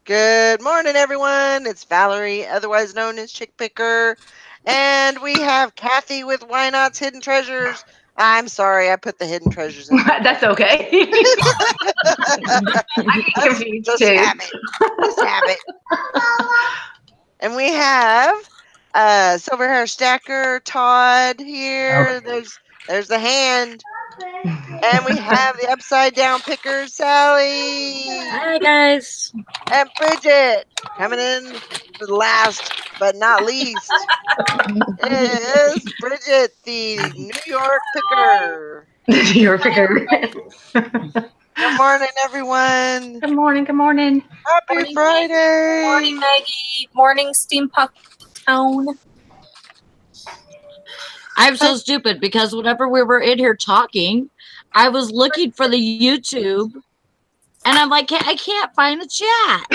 Good morning, everyone. It's Valerie, otherwise known as Chick Picker. And we have Kathy with Why Not's Hidden Treasures. I'm sorry, I put the hidden treasures in there. That's okay. I get confused Just too. habit. Just habit. And we have Silver Hair Stacker, Todd here. There's the hand. And we have the Upside Down Picker, Sally. Hi, guys. And Bridget coming in for the last but not least is Bridget, the New York Picker. Your picker. Good morning, everyone. Good morning. Good morning. Happy Morning. Friday. Morning, Maggie. Morning, Steampunk Town. I'm so stupid because whenever we were in here talking, I was looking for the YouTube, and I'm like, I can't find the chat.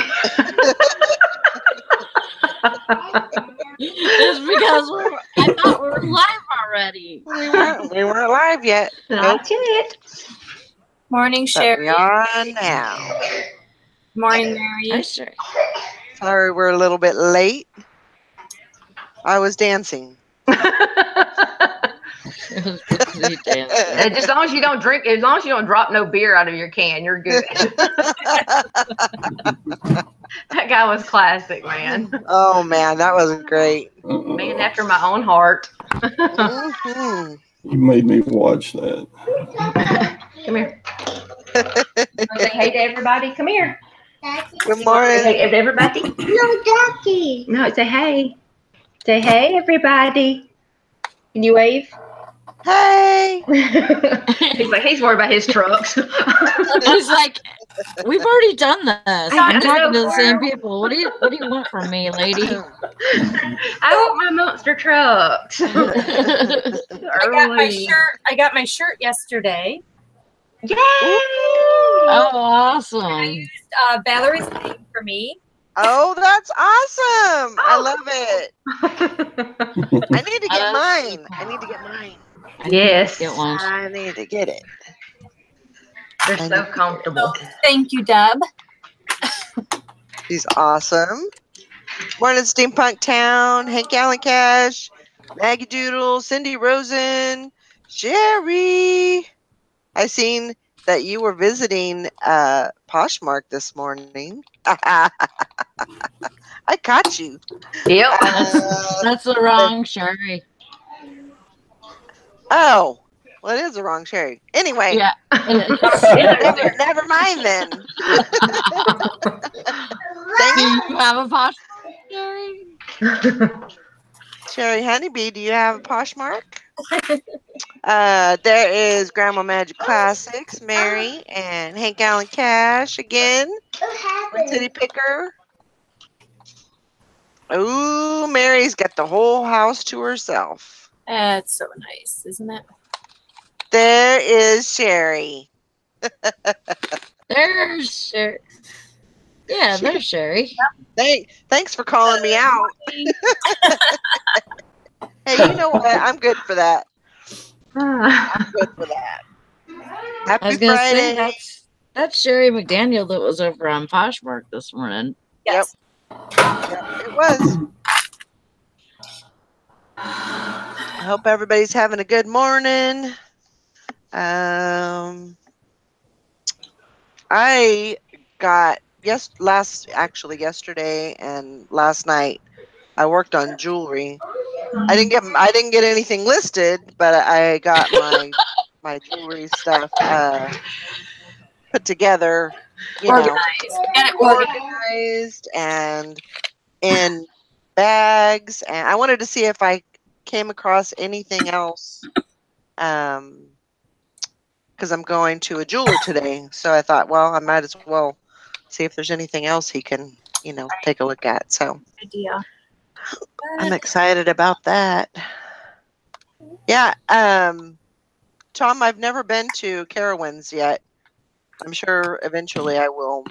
It's because I thought we were live already. We weren't live yet. Not yet. Morning, But Sherry. we are now. Morning, Mary. Hi, sir. Sorry we're a little bit late. I was dancing. As long as you don't drink, as long as you don't drop no beer out of your can, you're good. That guy was classic, man. Oh, man, that was great. Man after my own heart. Mhm. You made me watch that. Come here. Say hey to everybody. Come here. Good morning. Say hey to everybody. No, Daddy. No, say hey. Say hey, everybody. Can you wave? Hey. He's like, he's worried about his trucks. He's like, we've already done this. I'm talking to the same people. What do you want from me, lady? I want my monster trucks. I got my shirt yesterday. Yay! Oh, awesome. I used Valerie's name for me. Oh, that's awesome. I love it. I need to get mine. I need to get mine. Yes. Get one. I need to get it. They're so comfortable. Thank you, Deb. She's awesome. Morning, Steampunk Town. Hank Allen Cash. Maggie Doodle. Cindy Rosen. Sherry. I seen that you were visiting Poshmark this morning. I caught you. Yep. That's the wrong Sherry. Oh, well, it is the wrong Sherry. Anyway, Yeah. never mind then. Do you have a Poshmark, Sherry? Sherry Honeybee, do you have a Poshmark? There is Grandma Magic Classics, Mary, and Hank Allen Cash again. City Picker. Ooh, Mary's got the whole house to herself. That's so nice, isn't it? There is Sherry. There's Sherry. Yeah, there's Sherry. Thanks for calling me out. Hey, you know what? I'm good for that. I'm good for that. I Happy was gonna Friday. say that's Sherry McDaniel that was over on Poshmark this morning. Yes. Yep, it was. I hope everybody's having a good morning. I got yesterday and last night I worked on jewelry. I didn't get anything listed, but I got my jewelry stuff put together, organized and in bags, and I wanted to see if I came across anything else because I'm going to a jeweler today. So I thought, well, I might as well see if there's anything else he can, take a look at. So Idea. I'm excited about that. Yeah. Tom, I've never been to Carowinds yet. I'm sure eventually I will.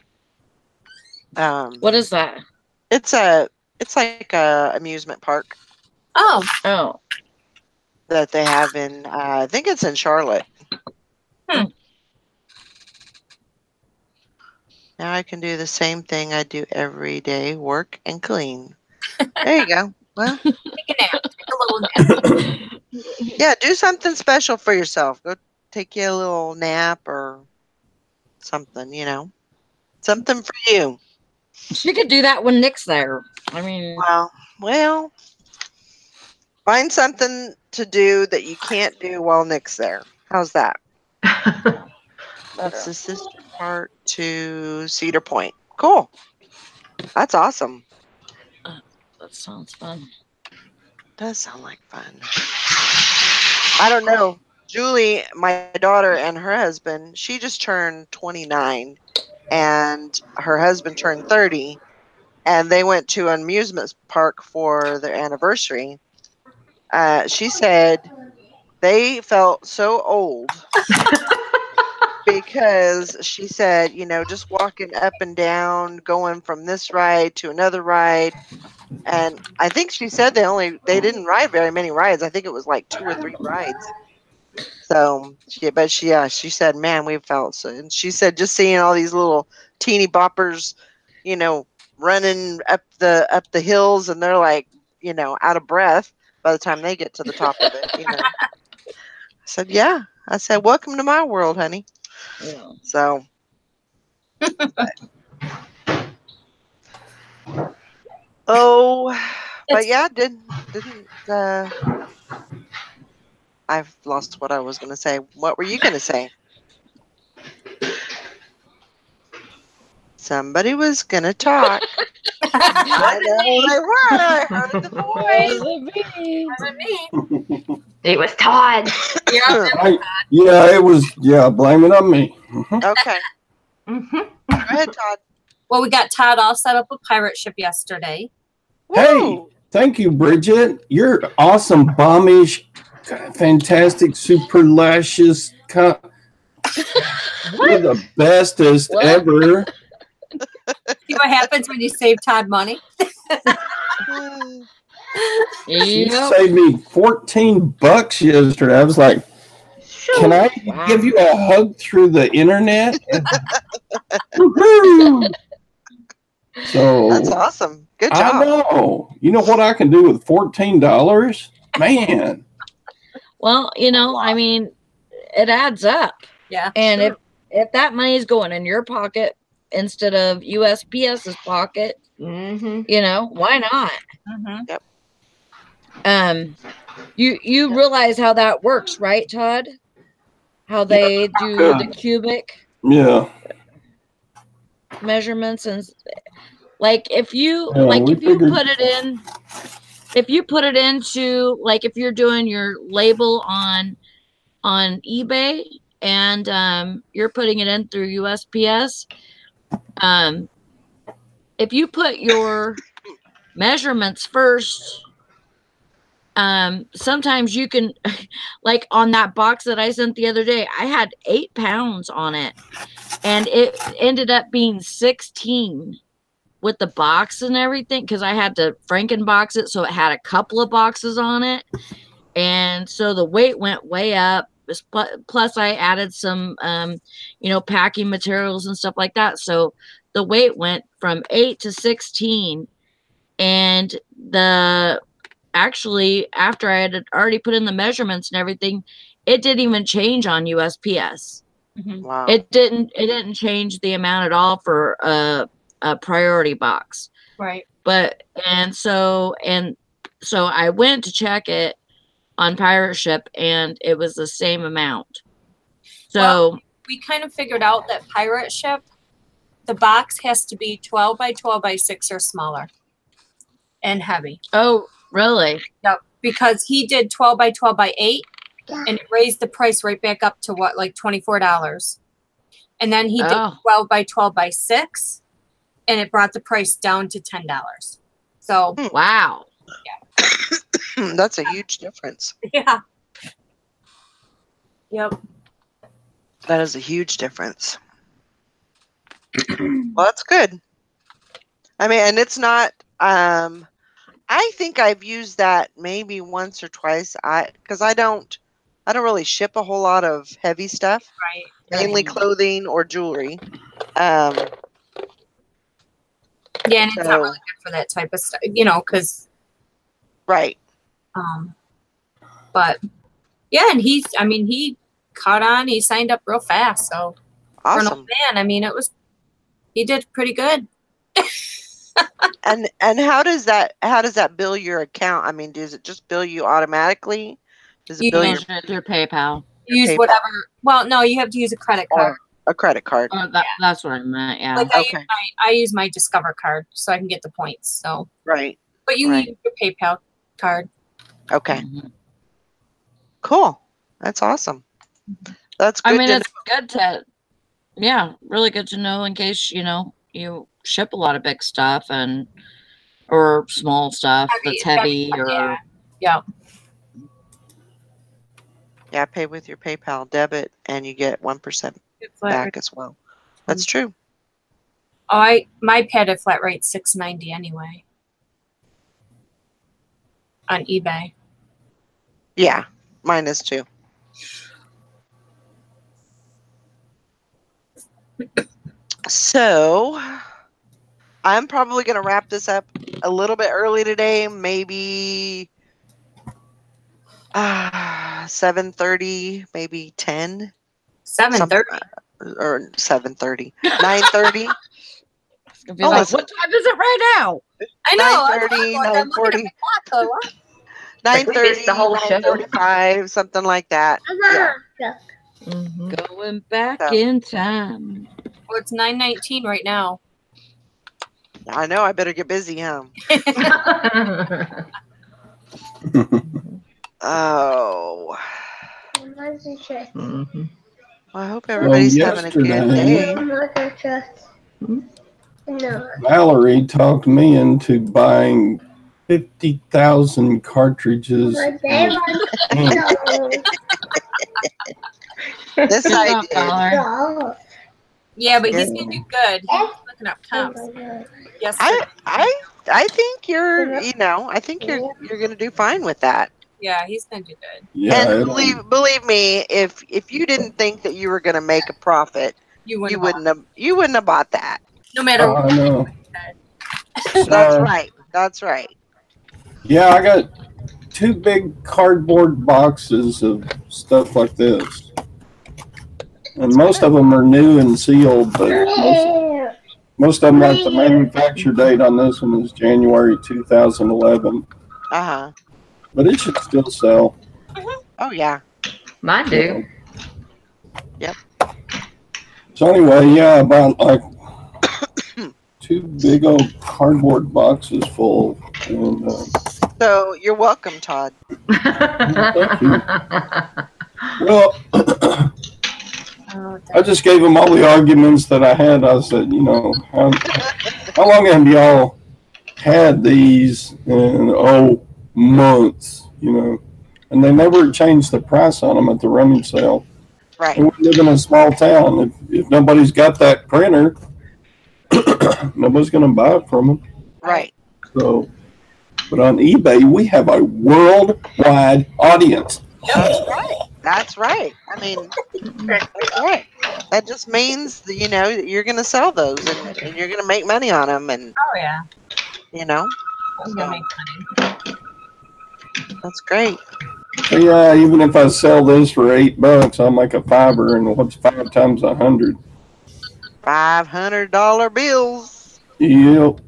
What is that? It's like a amusement park Oh, that they have in, I think it's in Charlotte. Now I can do the same thing I do every day, work and clean. There you go. Well, Take a nap. Take a little nap. yeah, do something special for yourself. Go take you a little nap or something, something for you. She could do that when Nick's there. I mean, Well, find something to do that you can't do while Nick's there. How's that? That's the sister part to Cedar Point. Cool. That's awesome. that sounds fun. Does sound like fun. I don't know. Julie, my daughter, and her husband, she just turned 29, and her husband turned 30, and they went to an amusement park for their anniversary. She said they felt so old because she said, just walking up and down, going from this ride to another ride. And I think she said they didn't ride very many rides. I think it was like 2 or 3 rides. So she said, man, we felt so. And she said, just seeing all these little teeny boppers, running up the hills, and they're like, out of breath by the time they get to the top of it. I said, yeah. I said, welcome to my world, honey. Yeah. So. Oh, but yeah, didn't I've lost what I was going to say. What were you going to say? Somebody was going to talk. I know they were. I heard the voice. Wasn't me. It was Todd. Yeah. It was, blame it on me. Okay. Mm-hmm. Go ahead, Todd. Well, we got Todd all set up with pirate ship yesterday. Hey, Woo! thank you, Bridget. You're awesome, bombish, fantastic, super luscious. You're the bestest ever. See what happens when you save Todd money? She Yep. saved me $14 yesterday. I was like, can I give you a hug through the internet? Woohoo! So That's awesome. Good I job. know. You know what I can do with $14? Man. Well, I mean, it adds up. Yeah. And if that money is going in your pocket instead of USPS's pocket, why not? Mm-hmm. Yep. You realize how that works, right, Todd? How they do the cubic measurements, and like if you put it into, like, if you're doing your label on eBay and you're putting it in through USPS, if you put your measurements first, sometimes you can, like on that box that I sent the other day, I had 8 pounds on it, and it ended up being 16 with the box and everything, because I had to Frankenbox it, so it had a couple of boxes on it, and so the weight went way up. Plus I added some packing materials and stuff like that, so the weight went from 8 to 16. And actually, after I had already put in the measurements and everything, it didn't even change on USPS. Mm-hmm. Wow. It didn't change the amount at all for a priority box. Right. But so I went to check it on Pirate Ship, and it was the same amount. So we kind of figured out that Pirate Ship, the box has to be 12 by 12 by 6 or smaller and heavy. Oh, really? Yep. Because he did 12 by 12 by 8, and it raised the price right back up to what, like $24. And then he did 12 by 12 by 6, and it brought the price down to $10. So wow. Yeah. That's a huge difference. Yeah. Yep. That is a huge difference. Well, that's good. I mean, and it's not, I think I've used that maybe once or twice. Because I don't really ship a whole lot of heavy stuff. Right. Mainly clothing or jewelry. Yeah, and it's not really good for that type of stuff, you know, because. Right. But yeah, and he caught on. He signed up real fast. So awesome. For an old man, I mean, he did pretty good. And how does that bill your account? I mean, does it just bill you automatically? Does it bill your PayPal? Use whatever. Well, no, you have to use a credit card. A credit card. Oh, that's what I meant. Yeah. Like I use my Discover card so I can get the points. So right. But you need your PayPal card. Okay. Mm-hmm. Cool. That's awesome. That's good. I mean, it's good to, really good to know in case, you ship a lot of big stuff or small stuff that's heavy or. Yeah. Yeah, pay with your PayPal debit and you get 1% back as well. That's true. Oh, my pet at flat rate $6.90 anyway. On eBay. Yeah, mine is too. So, I'm probably going to wrap this up a little bit early today, maybe 7:30, maybe 10. 7:30 or 7:30, 9:30. What time is it right now? I know. 9:30, 9:40. 9:30, the whole 9:45, something like that. Yeah. Mm-hmm. Going back in time. Well, it's 9:19 right now. I know. I better get busy, huh? Oh. Mm-hmm. Well, I hope everybody's having a good day. Valerie talked me into buying 50,000 cartridges. This I did. Yeah, but he's gonna do good. He's looking up comps. Yes. I think you're gonna do fine with that. Yeah, he's gonna do good. Yeah, and believe me, if you didn't think that you were gonna make a profit, you wouldn't have bought that. No matter what. I know. That's right. Yeah, I got 2 big cardboard boxes of stuff like this. And most of them are new and sealed, but most of them, like the manufacture date on this one is January 2011. Uh-huh. But it should still sell. Oh, yeah. Mine do. Yep. So anyway, I bought like 2 big old cardboard boxes full. And, so you're welcome, Todd. Thank you. Well, I just gave them all the arguments that I had. I said, how long have y'all had these? And months, and they never changed the price on them at the rummage sale. Right. And we live in a small town. If nobody's got that printer, nobody's going to buy it from them. Right. So, but on eBay, we have a worldwide audience. That's right. I mean, that's right. That just means that, that you're going to sell those and you're going to make money on them. And oh yeah. I'm gonna make money. That's great. So yeah, even if I sell this for $8, I'll make a $5, and what's 5 times 100? $500 bills. Yep.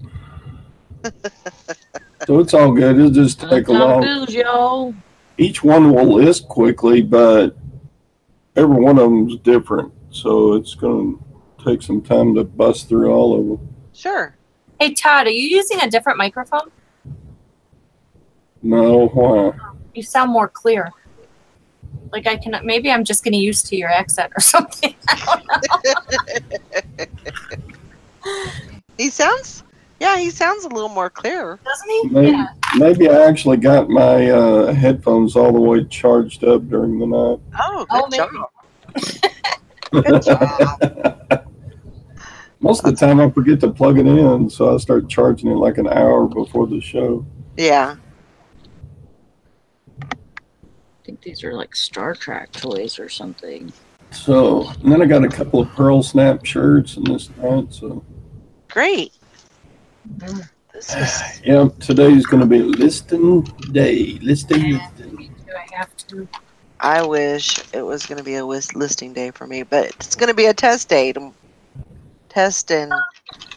So it's all good. It'll just take a long. Bills, y'all. Each one will list quickly, but every one of them's different, so it's going to take some time to bust through all of them. Sure. Hey Todd, are you using a different microphone? No, why? You sound more clear. Like maybe I'm just getting used to your accent or something. I don't know. He sounds a little more clear. Doesn't he? Maybe I actually got my headphones all the way charged up during the night. Oh, good job. Good job. Most of the time I forget to plug it in, so I start charging it like an hour before the show. Yeah. I think these are like Star Trek toys or something. So, and then I got a couple of Pearl Snap shirts in this night, so. Great. This is. Yep, today's going to be listing day. Listing. Do I have to? I wish it was going to be a listing day for me, but it's going to be a test day. Testing.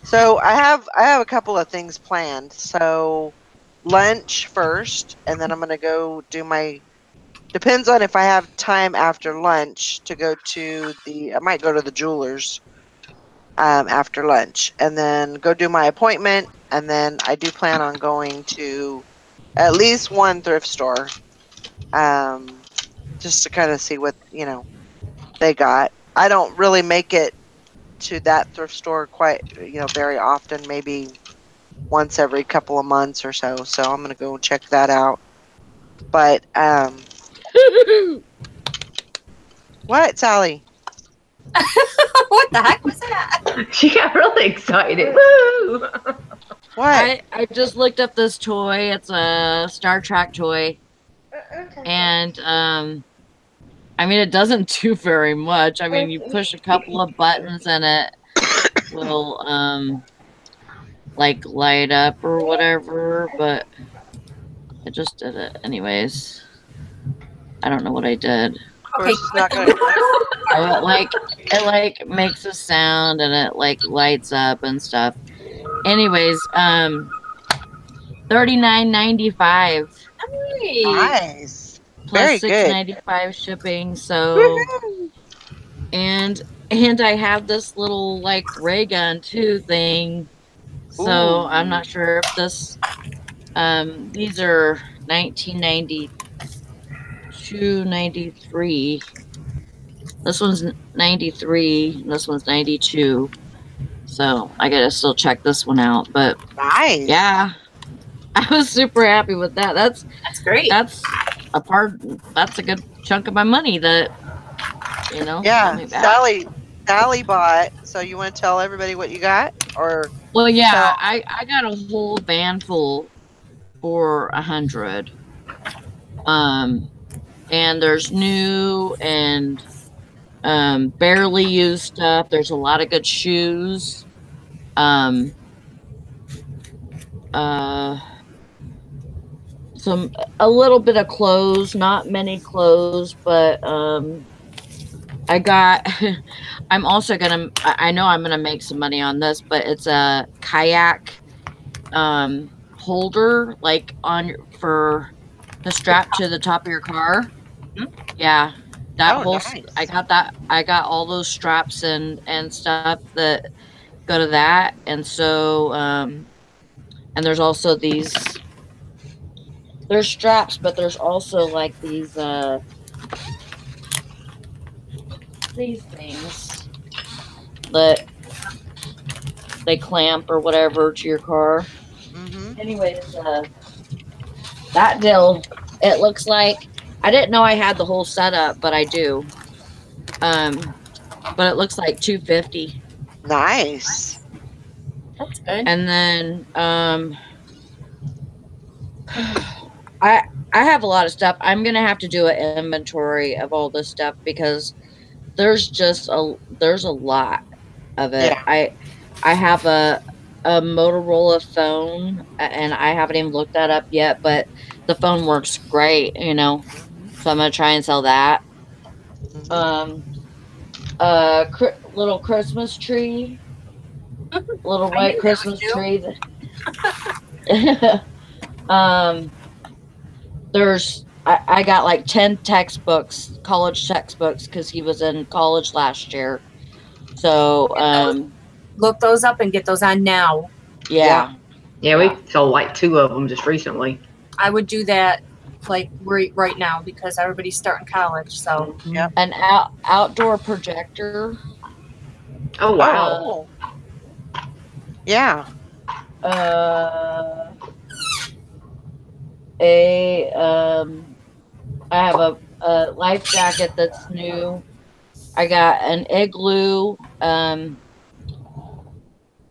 So I have a couple of things planned. So lunch first, and then I'm going to go do my. Depends on if I have time after lunch to go to the. I might go to the jewelers after lunch, and then go do my appointment, and then I do plan on going to at least one thrift store, just to kind of see what they got. I don't really make it to that thrift store quite very often, maybe once every couple of months or so. So I'm gonna go check that out. But what, Sally? What the heck was that? She got really excited. Woo! What? I just looked up this toy. It's a Star Trek toy. And I mean, it doesn't do very much. I mean, you push a couple of buttons and it will like light up or whatever, but I just did it anyways. I don't know what I did. Okay. It's not gonna- It like makes a sound and it like lights up and stuff. Anyways, $39.95 Nice. plus Very good. $6.95 shipping. So, and I have this little like ray gun too thing. So Ooh. I'm not sure if this. These are 1992, 93. This one's 93. This one's 92. So I gotta still check this one out. But Nice. yeah, I was super happy with that. That's great. That's a good chunk of my money that Yeah. Sally bought. So you want to tell everybody what you got, or? Well, yeah, So- I got a whole van full for 100. And there's new and barely used stuff. There's a lot of good shoes. A little bit of clothes, not many clothes, but I got. I'm also gonna. I know I'm gonna make some money on this, but it's a kayak holder, like for the strap to the top of your car. Yeah, that whole. Nice. I got that. I got all those straps and stuff that go to that, and so and there's also these. There's straps, but there's also like these things that they clamp or whatever to your car. Mm-hmm. Anyways, that deal, it looks like I didn't know I had the whole setup, but I do. But it looks like $250. Nice. That's good. And then I have a lot of stuff. I'm gonna have to do an inventory of all this stuff because there's a lot of it. Yeah. I have a Motorola phone and I haven't even looked that up yet, but the phone works great, so I'm gonna try and sell that. Little Christmas tree, little white Christmas tree. I got like 10 textbooks, college textbooks, because he was in college last year. So Look those up and get those on now. yeah. Yeah, we sold like 2 of them just recently. I would do that like right now because everybody's starting college. So Yep. An outdoor projector. Oh, wow. Oh. Yeah. I have a life jacket that's new. I got an Igloo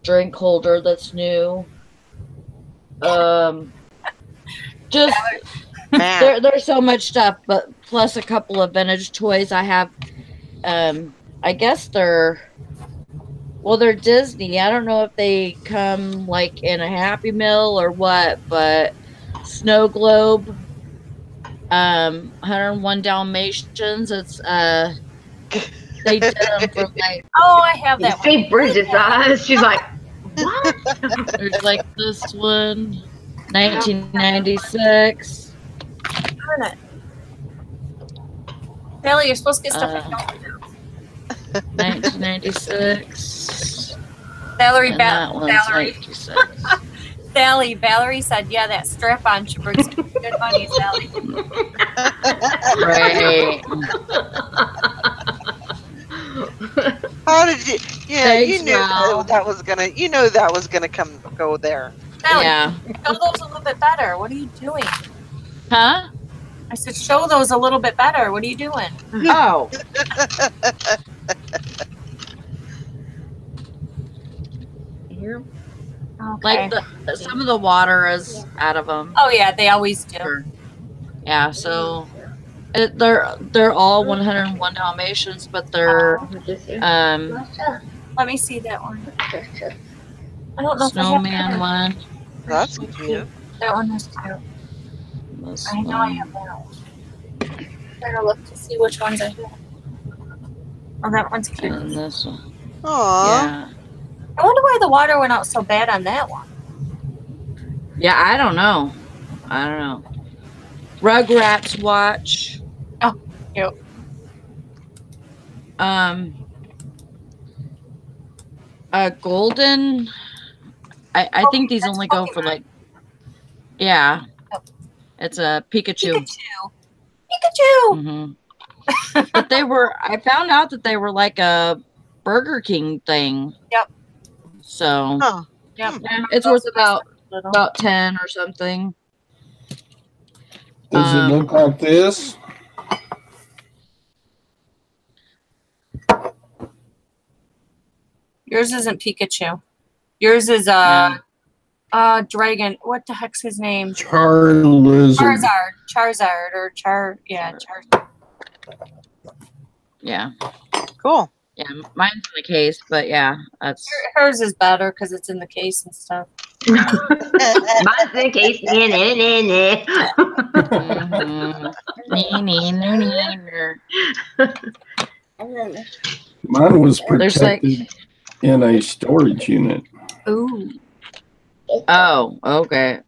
drink holder that's new. Just Man. there's so much stuff, but plus a couple of vintage toys. I have I guess they're Well, they're Disney. I don't know if they come like in a Happy Meal or what, but Snow Globe, 101 Dalmatians. It's they did them for like Oh, I have You that one. see Bridget's eyes. She's like, what? there's like this one, 1996. Darn it. Sally, you're supposed to get stuff Uh, I don't do. 1996. Valerie, And that one's Valerie, 96. Valerie said, yeah, that strap-on should bring some good money, Sally. Right. How did you? Yeah, Thanks, you knew Val. that was gonna. You know that was gonna go there. Sally, Yeah. show those a little bit better. What are you doing? Huh? I said, show those a little bit better. What are you doing? Oh. Here. Okay. Like some of the water is out of them. Oh, yeah, they always do. Yeah, so they're all 101 Dalmatians, but they're Let me see that one. I don't know if I have snowman one. That's cute. that one is cute. This I know I one. have that one. Trying to look to see which ones I have. Oh, that one's cute. And this one. Aww. Yeah. I wonder why the water went out so bad on that one. Yeah, I don't know. Rugrats watch. Oh, cute. A golden. I think these that's only go for Pokemon. like. Yeah. Oh. It's a Pikachu. Pikachu! Hmm. But I found out that they were like a Burger King thing. Yep. So Huh. Yep. yeah, it's worth about 10 or something. Does it look like this? Yours isn't Pikachu. Yours is dragon. What the heck's his name? Charizard. Charizard or Charizard. Yeah. Cool. Yeah, mine's in the case, but yeah, that's Hers is better because it's in the case and stuff. Mine's in case. Mine was There's like- protected in a storage unit. Ooh. Oh, okay.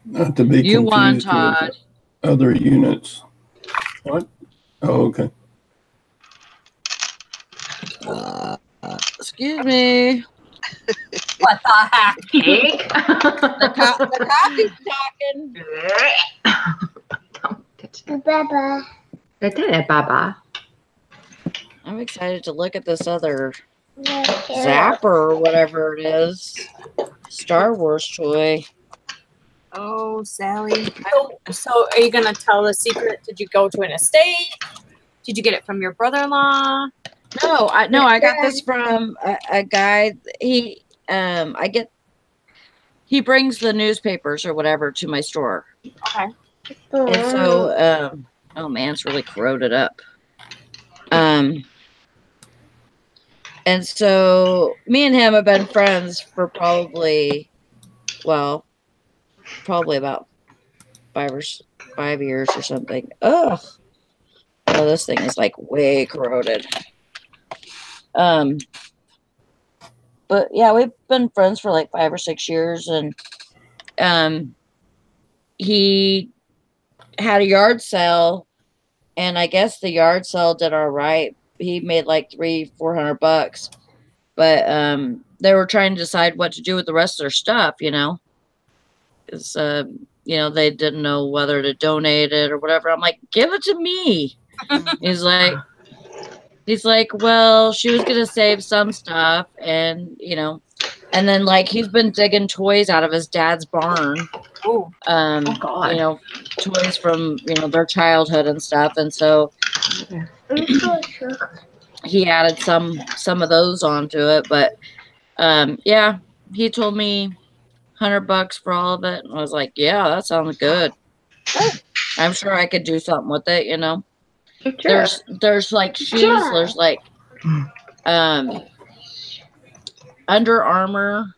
Not to be You won, confused Todd. with other units. What? Oh, okay. Excuse me. What the heck? Cake? The coffee's talking. Don't touch that. Baba. Baba. I'm excited to look at this other Zapper or whatever it is. Star Wars toy. Oh, Sally. So are you gonna tell the secret? Did you go to an estate? Did you get it from your brother-in-law? No, I got this from a guy. He brings the newspapers or whatever to my store. Okay. And so oh man, it's really corroded up. And so me and him have been friends for probably about 5 years or something. Ugh. Oh, this thing is like way corroded. But yeah, we've been friends for like 5 or 6 years, and he had a yard sale, and I guess the yard sale did all right. He made like $300-400, but they were trying to decide what to do with the rest of their stuff, because they didn't know whether to donate it or whatever. I'm like, give it to me. He's like, well, she was gonna save some stuff, and and then like he's been digging toys out of his dad's barn. Ooh. God. Toys from their childhood and stuff, and so he added some of those onto it. But yeah, he told me $100 for all of it, and I was like, yeah, that sounds good. I'm sure I could do something with it, you know. Sure. There's like shoes, there's like Under Armour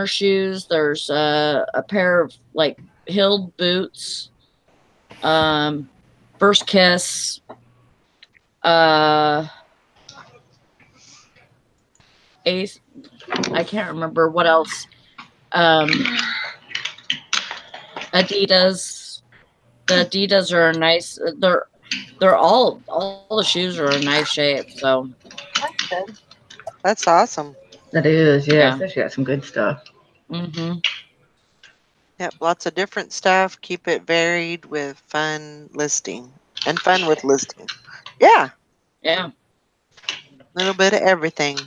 shoes, there's a pair of like heeled boots, First Kiss, Ace, I can't remember what else. Adidas. The Adidas are nice. They're all the shoes are in nice shape. So That's good. That's awesome. That is, Yeah. Especially got some good stuff. mm-hmm. Yep, lots of different stuff. Keep it varied with fun listing and fun with listing. Yeah, Yeah. a little bit of everything.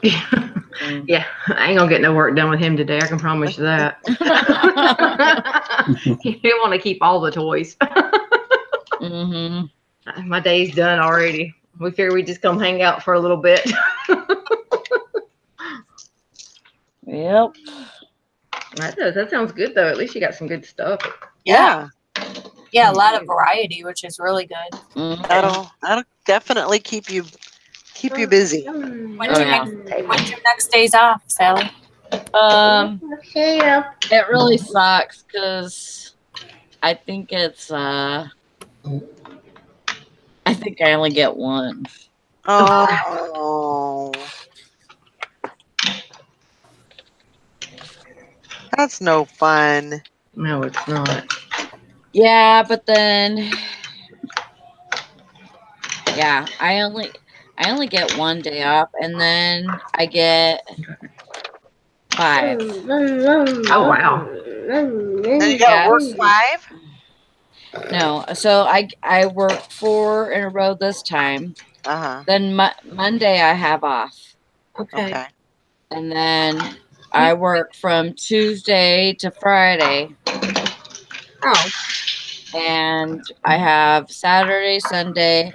Yeah, I ain't gonna get no work done with him today. I can promise you that. You want to keep all the toys. mm-hmm. My day's done already. We figure we just come hang out for a little bit. Yep. That sounds good though. At least you got some good stuff. Yeah, Yeah, a lot of variety, which is really good. Mhm. that'll definitely keep you busy. When's, Oh, your yeah. when's your next days off, Sally? It really sucks because I think it's I think I only get one. Oh, that's no fun. No, it's not. Yeah, but then yeah, I only get one day off, and then I get 5. Oh wow. And you got to Yeah. work 5? No, so I work 4 in a row this time. Uh-huh. Then Monday I have off, Okay. and then I work from Tuesday to Friday, Oh, and I have Saturday, Sunday,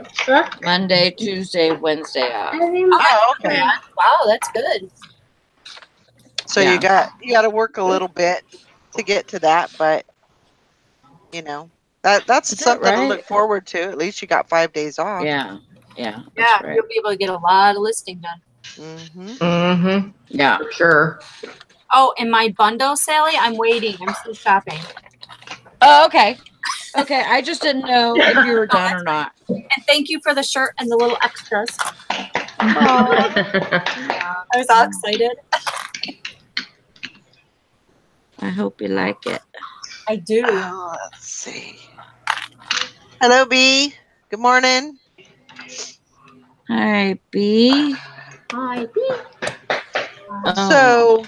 Monday, Tuesday, Wednesday off. Oh, okay. wow, that's good. So Yeah. you got to work a little bit to get to that, but you know, that's Is that something to right? look forward to. At least you got 5 days off. Yeah, yeah, Yeah, that's right. you'll be able to get a lot of listing done. Mm-hmm. Mm-hmm. Yeah. For sure. Oh, and my bundle, Sally, I'm waiting. I'm still shopping. Oh, okay. Okay, I just didn't know if you were done or not. And thank you for the shirt and the little extras. I was all excited. I hope you like it. I do. Oh, let's see. Hello, B. Good morning. Hi, B. Hi. So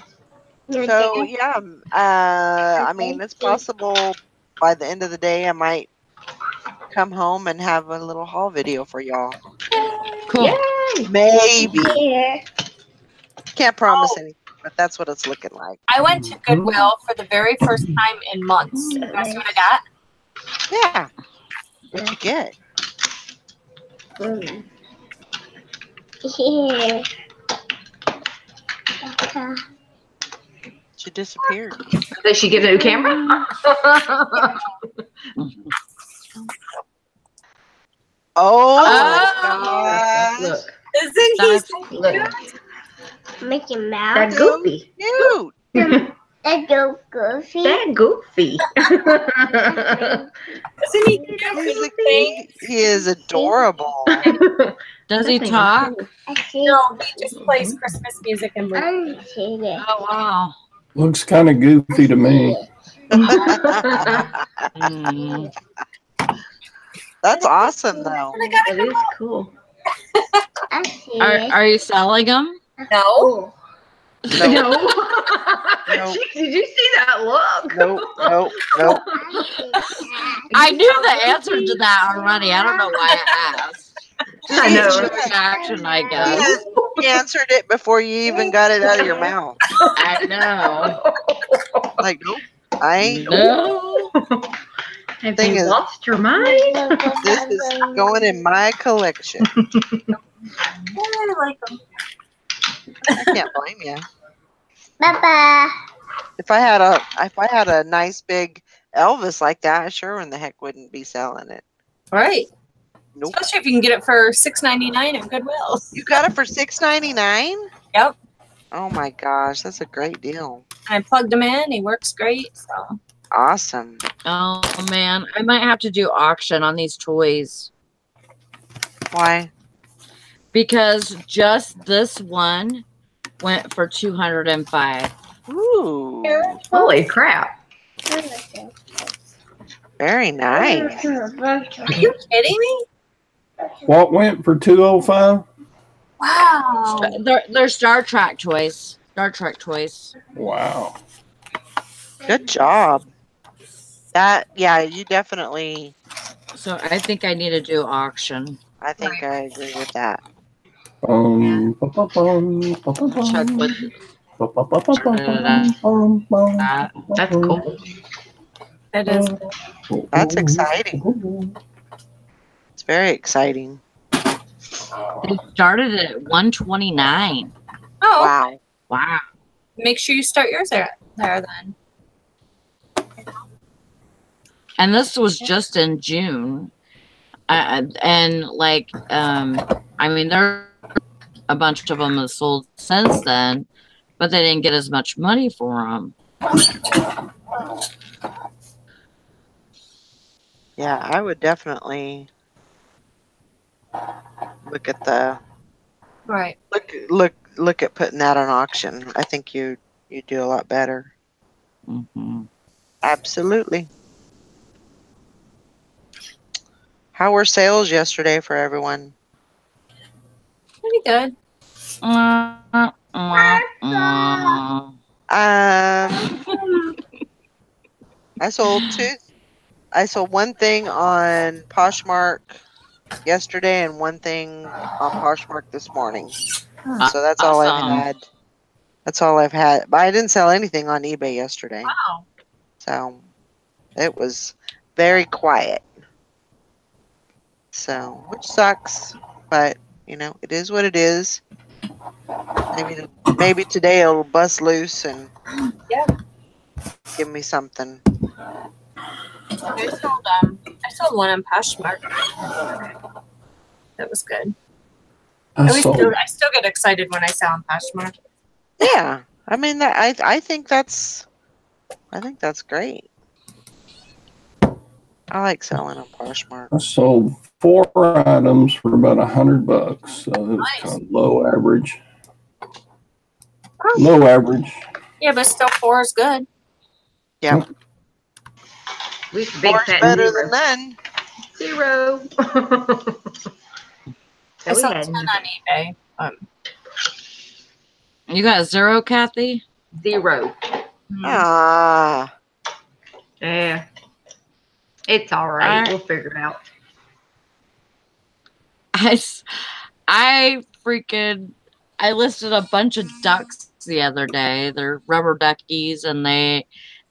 yeah, I mean, it's possible by the end of the day I might come home and have a little haul video for y'all. Cool. Maybe. Can't promise anything, but that's what it's looking like. I went to Goodwill for the very first time in months. You guys see what I got? Yeah. What'd you get? She disappeared. Did she get a new camera? Oh, Oh. my gosh. Look, Isn't he so look. cute? Mickey That Mouse. goofy. Cute. That goofy. That goofy. Isn't he cute? He's he is adorable. Does he talk? I see. No, he just plays Christmas music and movies. I see it. Oh, wow. Looks kind of goofy to me. Mm. That's awesome, though. That is cool. I see Are, it. are you selling them? No. No, No. Did you see that look? nope. I see that. I knew the answer to that already. I don't know why I asked. I know. Just a reaction, I guess. You answered it before you even got it out of your mouth. I know. Like, nope, I ain't. No. Have Thing you is- lost your mind? This is going in my collection. I like them. I can't blame you. Bye-bye. If I had a nice big Elvis like that, I sure in the heck wouldn't be selling it. Right. Nope. Especially if you can get it for $6.99 at Goodwill. You got it for $6.99? Yep. Oh my gosh, that's a great deal. And I plugged him in. He works great. So. Awesome. Oh man, I might have to do auction on these toys. Why? Because just this one went for 205. Ooh. Holy crap. Very nice. Are you kidding me? What went for 205? Wow. They're Star Trek toys. Star Trek toys. Wow. Good job. Yeah, you definitely. So I think I need to do auction. I think I agree with that. Check with that. That's cool. It is. That's exciting. It's very exciting. They started at 129. Oh, Wow. Wow. make sure you start yours there then. And this was just in June. And like, I mean, there a bunch of them have sold since then, but they didn't get as much money for them. Yeah, I would definitely look at the Right. look at putting that on auction. I think you do a lot better. Mm-hmm. Absolutely. How were sales yesterday for everyone? Pretty good. I sold one thing on Poshmark yesterday and one thing on Poshmark this morning. So that's all I've Awesome. had. That's all I've had. But I didn't sell anything on eBay yesterday. Wow. So it was very quiet. So, which sucks, but you know, it is what it is. Maybe today it'll bust loose and give me something. I sold one on Poshmark. That was good. I I sold still get excited when I sell on Poshmark. Yeah, I mean I think that's great. I like selling on Poshmark. I sold 4 items for about $100, so it was kind of low average. Low average. Yeah, but still 4 is good. Yeah, We used to big four's fat better zero. than none. 0. I So saw we 10 had on eBay. You got 0, Kathy? 0. Ah, Yeah. It's all right. Alright. We'll figure it out. I listed a bunch of ducks the other day. They're rubber duckies, and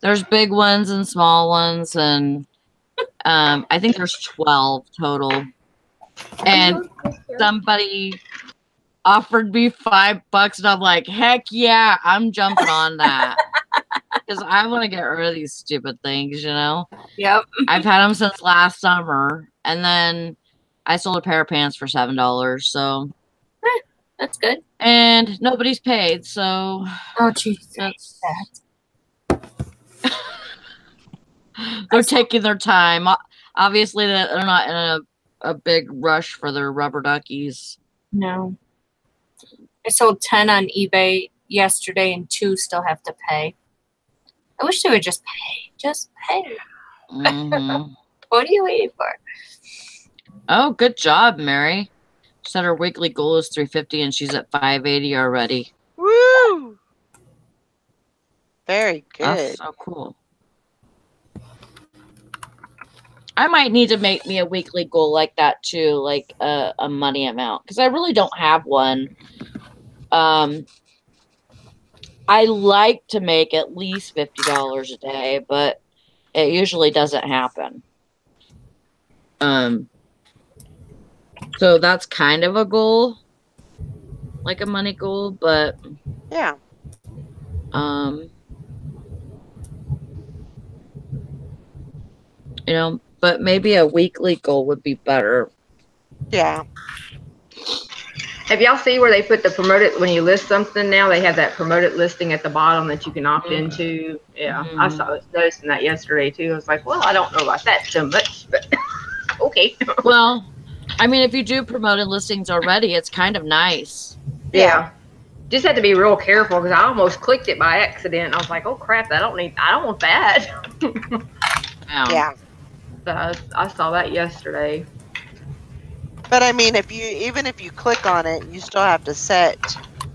there's big ones and small ones, and I think there's 12 total. And somebody offered me $5, and I'm like, heck yeah, I'm jumping on that. Because I want to get rid of these stupid things, you know? Yep. I've had them since last summer, and then I sold a pair of pants for $7, so. That's good. And nobody's paid, so. Oh, jeez. That's. They're taking their time. Obviously, they're not in a big rush for their rubber duckies. No. I sold 10 on eBay yesterday and 2 still have to pay. I wish they would just pay. Just pay. Mm-hmm. What are you waiting for? Oh, good job, Mary. Said her weekly goal is 350 and she's at 580 already. woo! Very good. That's so cool. I might need to make me a weekly goal like that too, like a money amount, because I really don't have one. I like to make at least $50 a day, but it usually doesn't happen. So that's kind of a goal, like a money goal, but Yeah. You know, but maybe a weekly goal would be better. Yeah. Have y'all see where they put the promoted, when you list something now, they have that promoted listing at the bottom that you can opt into? Yeah, I was noticing that yesterday too. I was like, well, I don't know about that so much, but okay. Well, I mean, if you do promoted listings already, it's kind of nice. Yeah. Just had to be real careful because I almost clicked it by accident. I was like, oh crap, I don't want that. Yeah. So I saw that yesterday. But I mean, even if you click on it, you still have to set.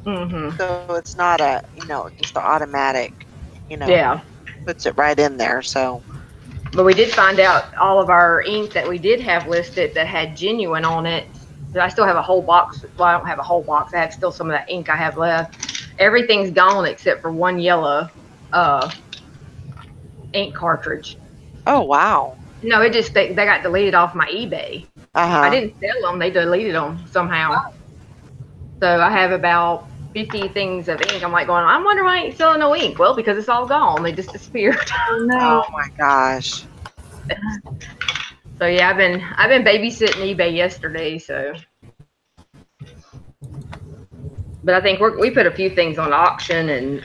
So it's not just the automatic, Yeah. puts it right in there. So. But we did find out all of our ink that we did have listed that had genuine on it. I still have a whole box. Well, I don't have a whole box. I have still some of that ink I have left. Everything's gone except for one yellow ink cartridge. Oh, wow. No, it just, they got deleted off my eBay. I didn't sell them. They deleted them somehow. So I have about 50 things of ink. I'm like going, I wonder why I ain't selling no ink. Well, because it's all gone. They just disappeared. Oh, no. Oh, my gosh. So yeah, I've been babysitting eBay yesterday, so. But I think we put a few things on auction, and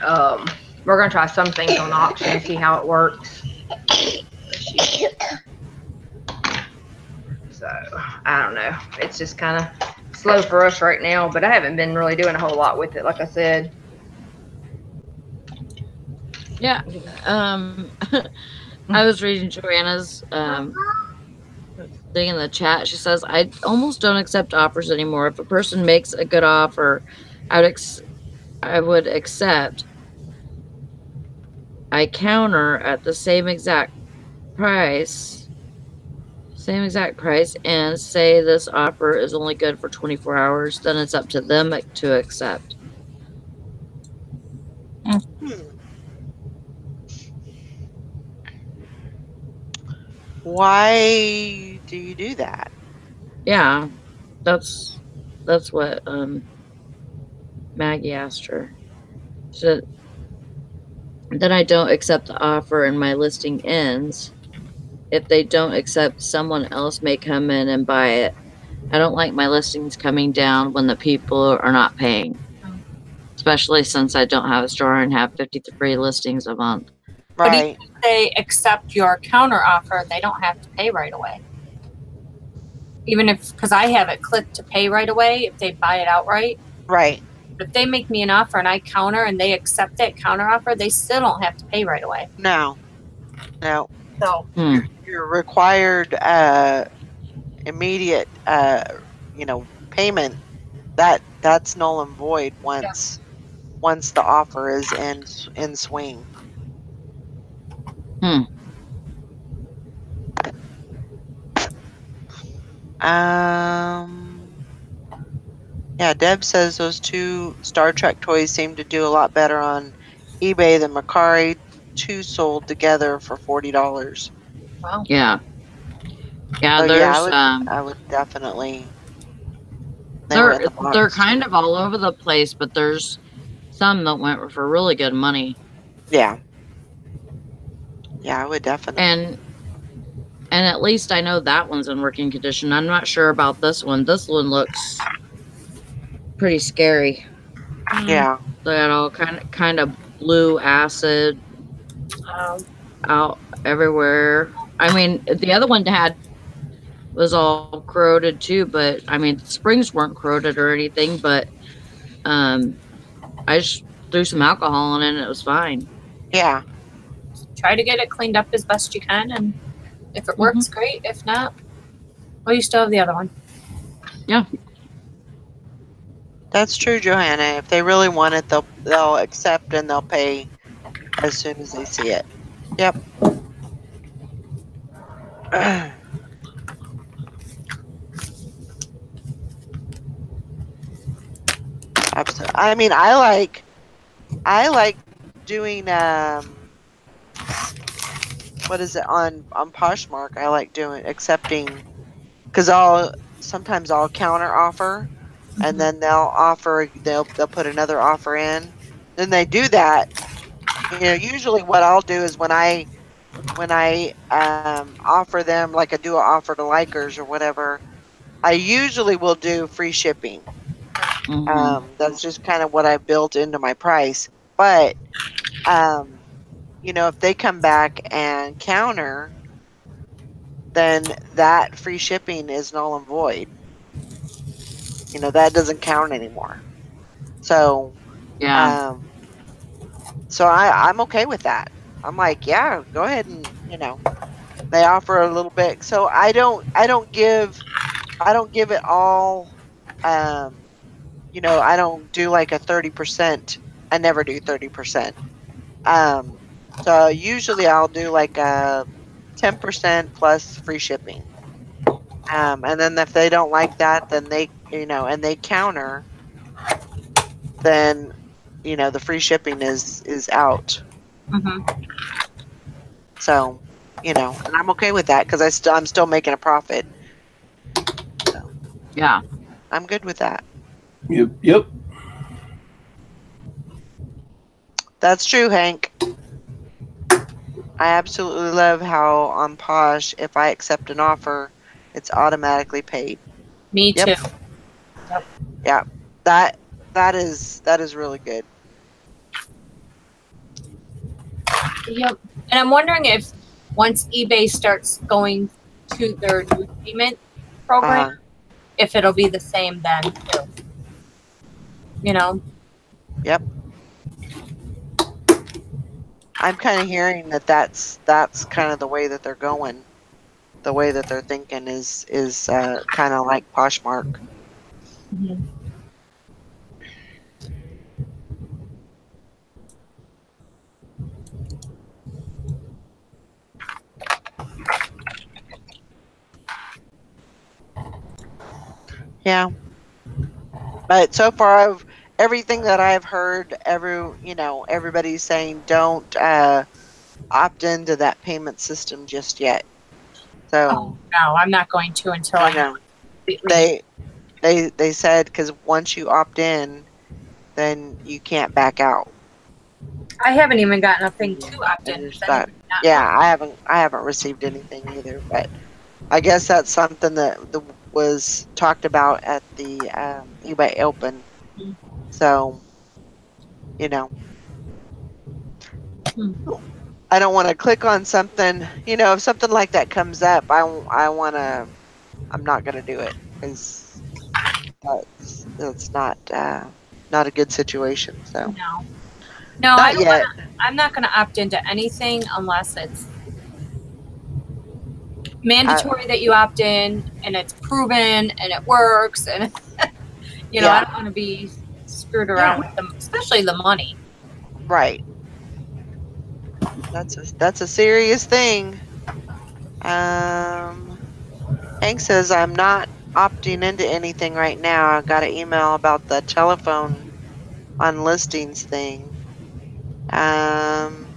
we're gonna try some things on auction and see how it works. So I don't know. It's just kind of slow for us right now, but I haven't been really doing a whole lot with it, like I said. Yeah. I was reading Joanna's thing in the chat. She says, I almost don't accept offers anymore. If a person makes a good offer, I would accept. I counter at the same exact price, and say this offer is only good for 24 hours. Then it's up to them to accept. Why do you do that? Yeah, that's what Maggie asked her. So then I don't accept the offer and my listing ends. If they don't accept, someone else may come in and buy it. I don't like my listings coming down when the people are not paying, especially since I don't have a store and have 53 listings a month. But even if they accept your counter offer, they don't have to pay right away. Even because I have it clicked to pay right away if they buy it outright. Right. If they make me an offer and I counter and they accept that counter offer, they still don't have to pay right away. No. So you're required immediate payment. That's null and void once the offer is in swing. Yeah, Deb says those two Star Trek toys seem to do a lot better on eBay than Macari 2 sold together for $40. Wow. Yeah. Yeah, So, there's I would definitely. They're kind of all over the place, but there's some that went for really good money. Yeah. Yeah, I would definitely. And at least I know that one's in working condition. I'm not sure about this one. This one looks pretty scary. Yeah. They had all kind of blue acid out everywhere. I mean, the other one was all corroded too, but I mean, the springs weren't corroded or anything, but I just threw some alcohol in it and it was fine. Yeah. Try to get it cleaned up as best you can, and if it works, great. If not, well, you still have the other one. Yeah. That's true, Johanna. If they really want it, they'll accept and they'll pay as soon as they see it. Yep. Absolutely. I mean, I like doing what is it on Poshmark? I like accepting because sometimes I'll counter offer, and then they'll put another offer in. Then they do that. Usually what I'll do is when I when I offer them, like I do an offer to likers or whatever, I usually will do free shipping. That's just kind of what I built into my price. But you know, if they come back and counter, then that free shipping is null and void. You know, that doesn't count anymore. So Yeah. so I'm okay with that. I'm like, yeah, go ahead and, you know, they offer a little bit. So I don't give it all. You know, I don't do like a 30%. I never do 30%. So usually I'll do like a 10% plus free shipping. And then if they don't like that, then they, you know, and they counter, then, you know, the free shipping is out. So, you know, and I'm okay with that because I'm still making a profit. So Yeah. I'm good with that. Yep. That's true, Hank. I absolutely love how on Posh, if I accept an offer, it's automatically paid. Me Yep. too. Yep. Yeah. That is really good. Yep. And I'm wondering if once eBay starts going to their new payment program, if it'll be the same then too. You know? Yep. I'm kind of hearing that that's kind of the way that they're going. The way that they're thinking is kind of like Poshmark. Yeah. But so far, everything that I've heard, everybody's saying don't opt into that payment system just yet. So Oh no, I'm not going to until I know completely. they said because once you opt in, then you can't back out. I haven't even gotten a thing to opt in. Has anybody not Yeah, opt- I haven't received anything either, but I guess that's something that was talked about at the eBay Open. So, you know, I don't want to click on something. You know, if something like that comes up, I'm not going to do it because that's not a good situation. So, No, not yet. I'm not gonna opt into anything unless it's mandatory that you opt in and it's proven and it works and you know, I don't want to be screwed around with them, especially the money. Right. That's a serious thing. Hank says I'm not opting into anything right now. I got an email about the telephone on listings thing.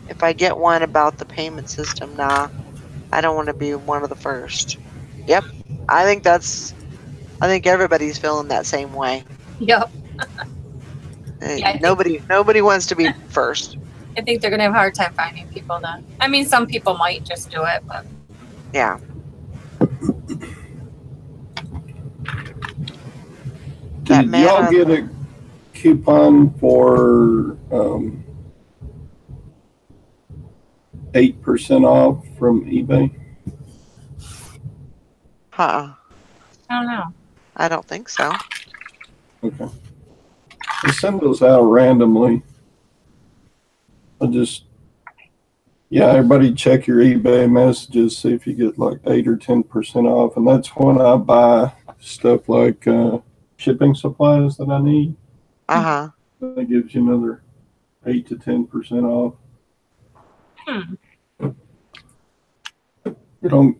If I get one about the payment system, nah, I don't want to be one of the first. Yep. I think everybody's feeling that same way. Yep. Nobody wants to be first. I think they're gonna have a hard time finding people then. I mean, some people might just do it, but yeah. Did y'all get a coupon for 8% off from eBay? I don't know. I don't think so. Okay. They send those out randomly. Everybody check your eBay messages, see if you get like 8 or 10% off. And that's when I buy stuff like shipping supplies that I need. That gives you another 8 to 10% off.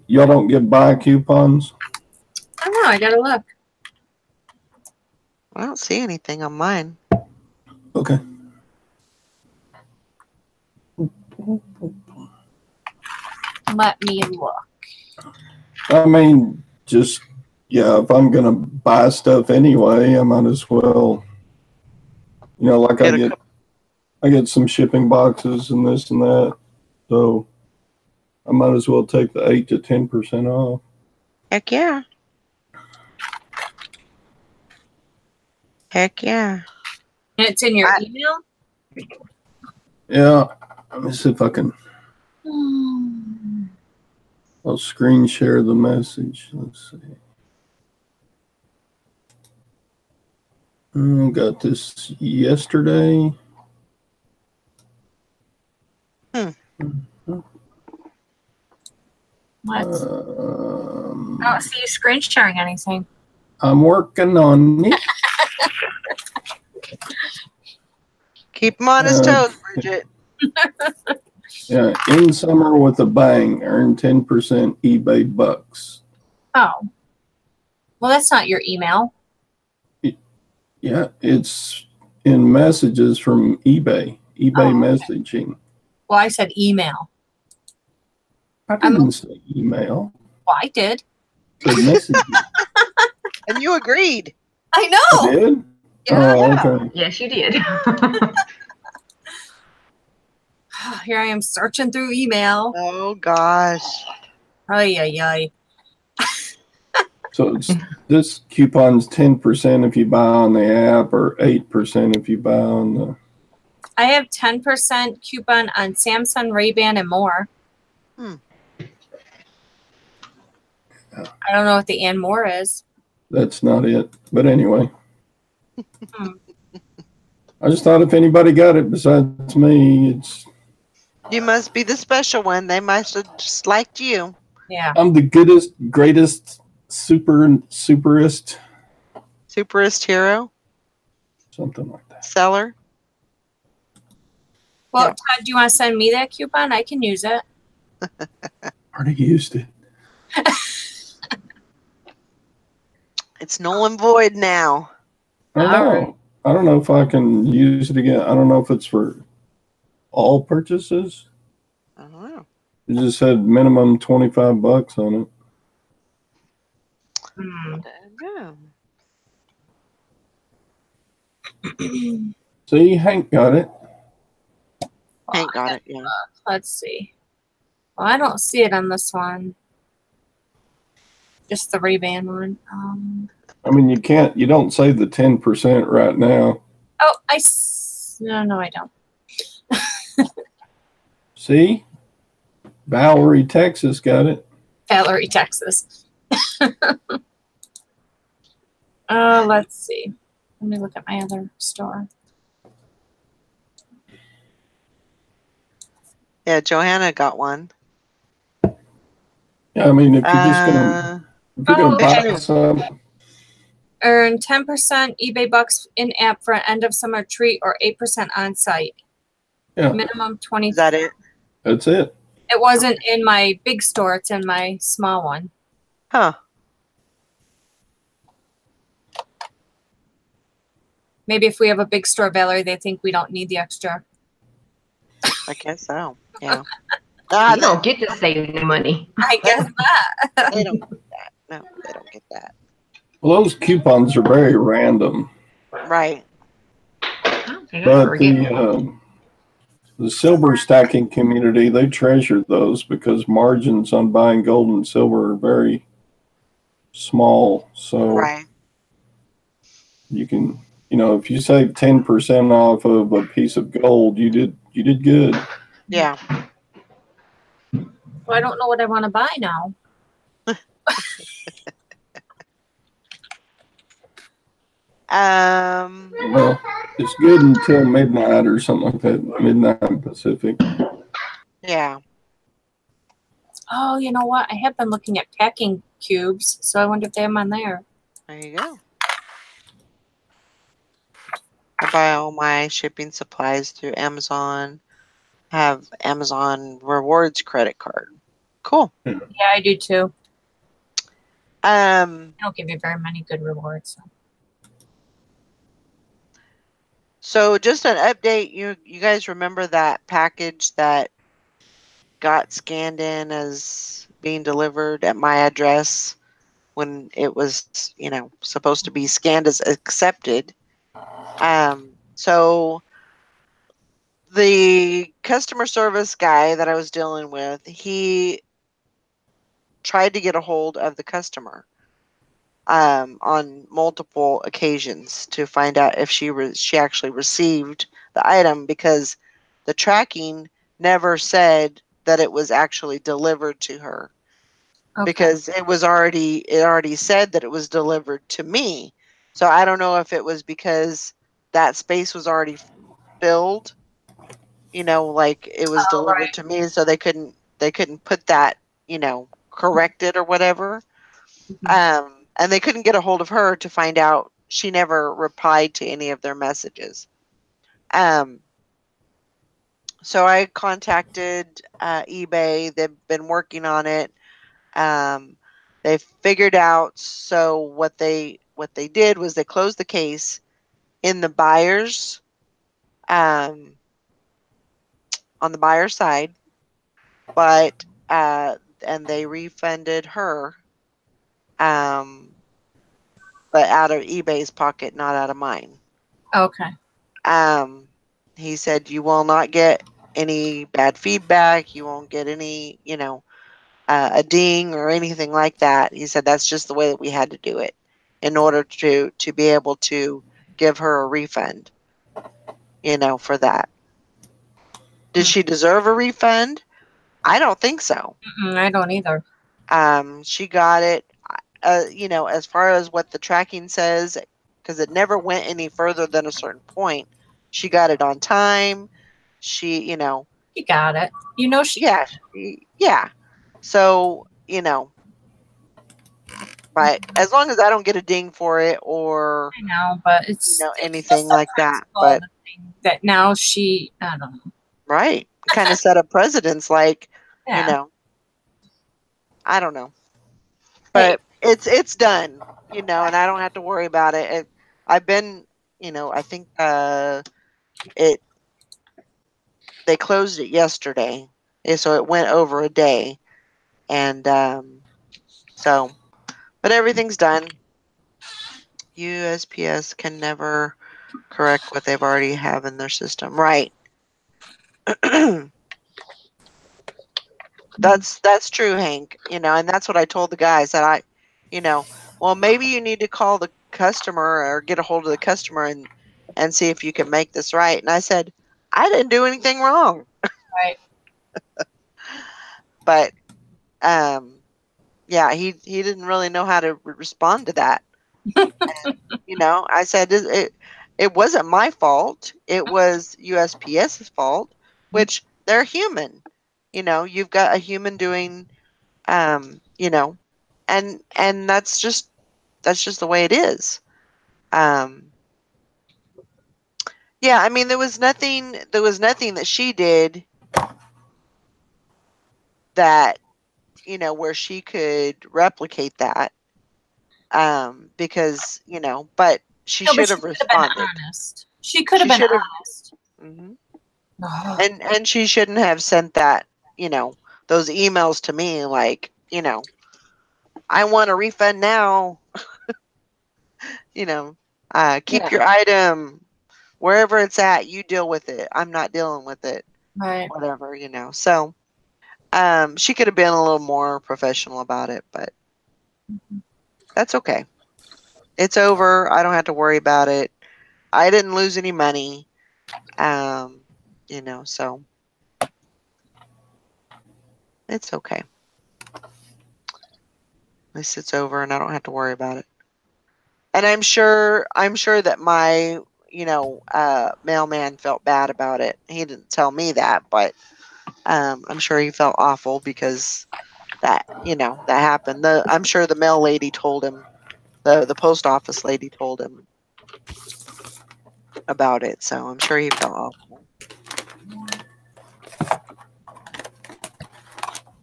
Y'all don't get buy coupons? I don't know. I gotta look. I don't see anything on mine. Okay. Let me look. I mean, if I'm going to buy stuff anyway, I might as well, like I get some shipping boxes and this and that. So I might as well take the 8 to 10% off. Heck yeah. Heck yeah. And it's in your email? Yeah. Let me see if I can. I'll screen share the message. Let's see. Got this yesterday. What? I don't see you screen sharing anything. I'm working on it. Keep him on his toes, Bridget. Yeah, in summer with a bang, earn 10% eBay bucks. Oh. Well, that's not your email. Yeah, it's in messages from eBay messaging. Well, I said email. I didn't say email. Well, I did. I said messaging. And you agreed. I know. I did? Yeah. Oh, okay. Yes, you did. Here I am searching through email. Oh gosh. Ay, ay, ay. So this coupon's 10% if you buy on the app, or 8% if you buy on the. I have 10% coupon on Samsung, Ray-Ban, and more. Hmm. I don't know what the and more is. That's not it. But anyway. I just thought if anybody got it besides me, it's. You must be the special one. They must have just liked you. Yeah. I'm the goodest, greatest, superest. Superest hero. Something like that. Seller. Well, Yeah. Todd, do you want to send me that coupon? I can use it. Already used it. It's null and void now. I don't know. I don't know if I can use it again. I don't know if it's for all purchases. I don't know. It just said minimum $25 on it. Hmm. I don't know. See, Hank got it. Hank got it, yeah. Let's see. Well, I don't see it on this one. Just the Ray-Ban one. I mean, you don't save the 10% right now. Oh, no, I don't. See? Valerie, Texas got it. Valerie, Texas. Let's see. Let me look at my other store. Yeah, Johanna got one. Yeah, I mean, if you're just gonna buy some, Earn 10% eBay bucks in app for an end of summer treat or 8% on site. Yeah. Minimum 20. Is that it? That's it. It wasn't in my big store. It's in my small one. Huh. Maybe if we have a big store, Valerie, they think we don't need the extra. I guess so. Yeah. You don't get to save any money. I guess not. They don't get that. No, they don't get that. Well, those coupons are very random. Right. But the silver stacking community, they treasure those because margins on buying gold and silver are very small. So Right. you can, if you save 10% off of a piece of gold, you did good. Yeah. Well, I don't know what I want to buy now. Well, it's good until midnight or something like that, midnight Pacific. Yeah. Oh, you know what? I have been looking at packing cubes, so I wonder if they have them on there. There you go. I buy all my shipping supplies through Amazon. Have Amazon Rewards credit card. Cool. Yeah, I do too. I don't give you very many good rewards. So just an update. You guys remember that package that got scanned in as being delivered at my address when it was, supposed to be scanned as accepted. So the customer service guy that I was dealing with, he tried to get a hold of the customer on multiple occasions to find out if she actually received the item, because the tracking never said that it was actually delivered to her. Okay. Because it already said that it was delivered to me. So I don't know if it was because that space was already filled, like it was Oh, delivered right. to me, so they couldn't put that, correct it or whatever. And they couldn't get a hold of her to find out. She never replied to any of their messages. So I contacted eBay. They've been working on it. They figured out. So what they did was they closed the case in the buyer's on the buyer's side, but and they refunded her, but out of eBay's pocket, not out of mine. Okay. He said you will not get any bad feedback. You won't get any, a ding or anything like that. He said that's just the way that we had to do it in order to be able to give her a refund, for that. Did she deserve a refund? I don't think so. I don't either. She got it, as far as what the tracking says, because it never went any further than a certain point. She got it on time. She, You got it. yeah, yeah. So, but as long as I don't get a ding for it or, I know, but it's anything just like a that. principle But thing that now she, I don't know. right, kind of set a precedence, like, Yeah. I don't know. But it's done, and I don't have to worry about it. I've been, I think it they closed it yesterday, so it went over a day, and so, but everything's done. USPS can never correct what they've already have in their system, right? That's true, Hank. And that's what I told the guys that well, maybe you need to call the customer or get a hold of the customer and see if you can make this right. And I said, I didn't do anything wrong. Right. But yeah, he didn't really know how to respond to that. And, I said it wasn't my fault. It was USPS's fault, which they're human. You've got a human doing and that's just the way it is. Yeah, I mean there was nothing that she did that where she could replicate that, because but she No, but should she have could have been responded. honest. She could have She been should have. honest. Mhm. Oh, And she shouldn't have sent that, those emails to me like, I want a refund now. Keep yeah. your item wherever it's at. You deal with it. I'm not dealing with it. Right. Whatever. So she could have been a little more professional about it, but that's okay. It's over. I don't have to worry about it. I didn't lose any money. So it's okay. At least it's over and I don't have to worry about it. And I'm sure that my, mailman felt bad about it. He didn't tell me that, but I'm sure he felt awful because that, that happened. I'm sure the mail lady told him, the post office lady told him about it, so I'm sure he felt awful.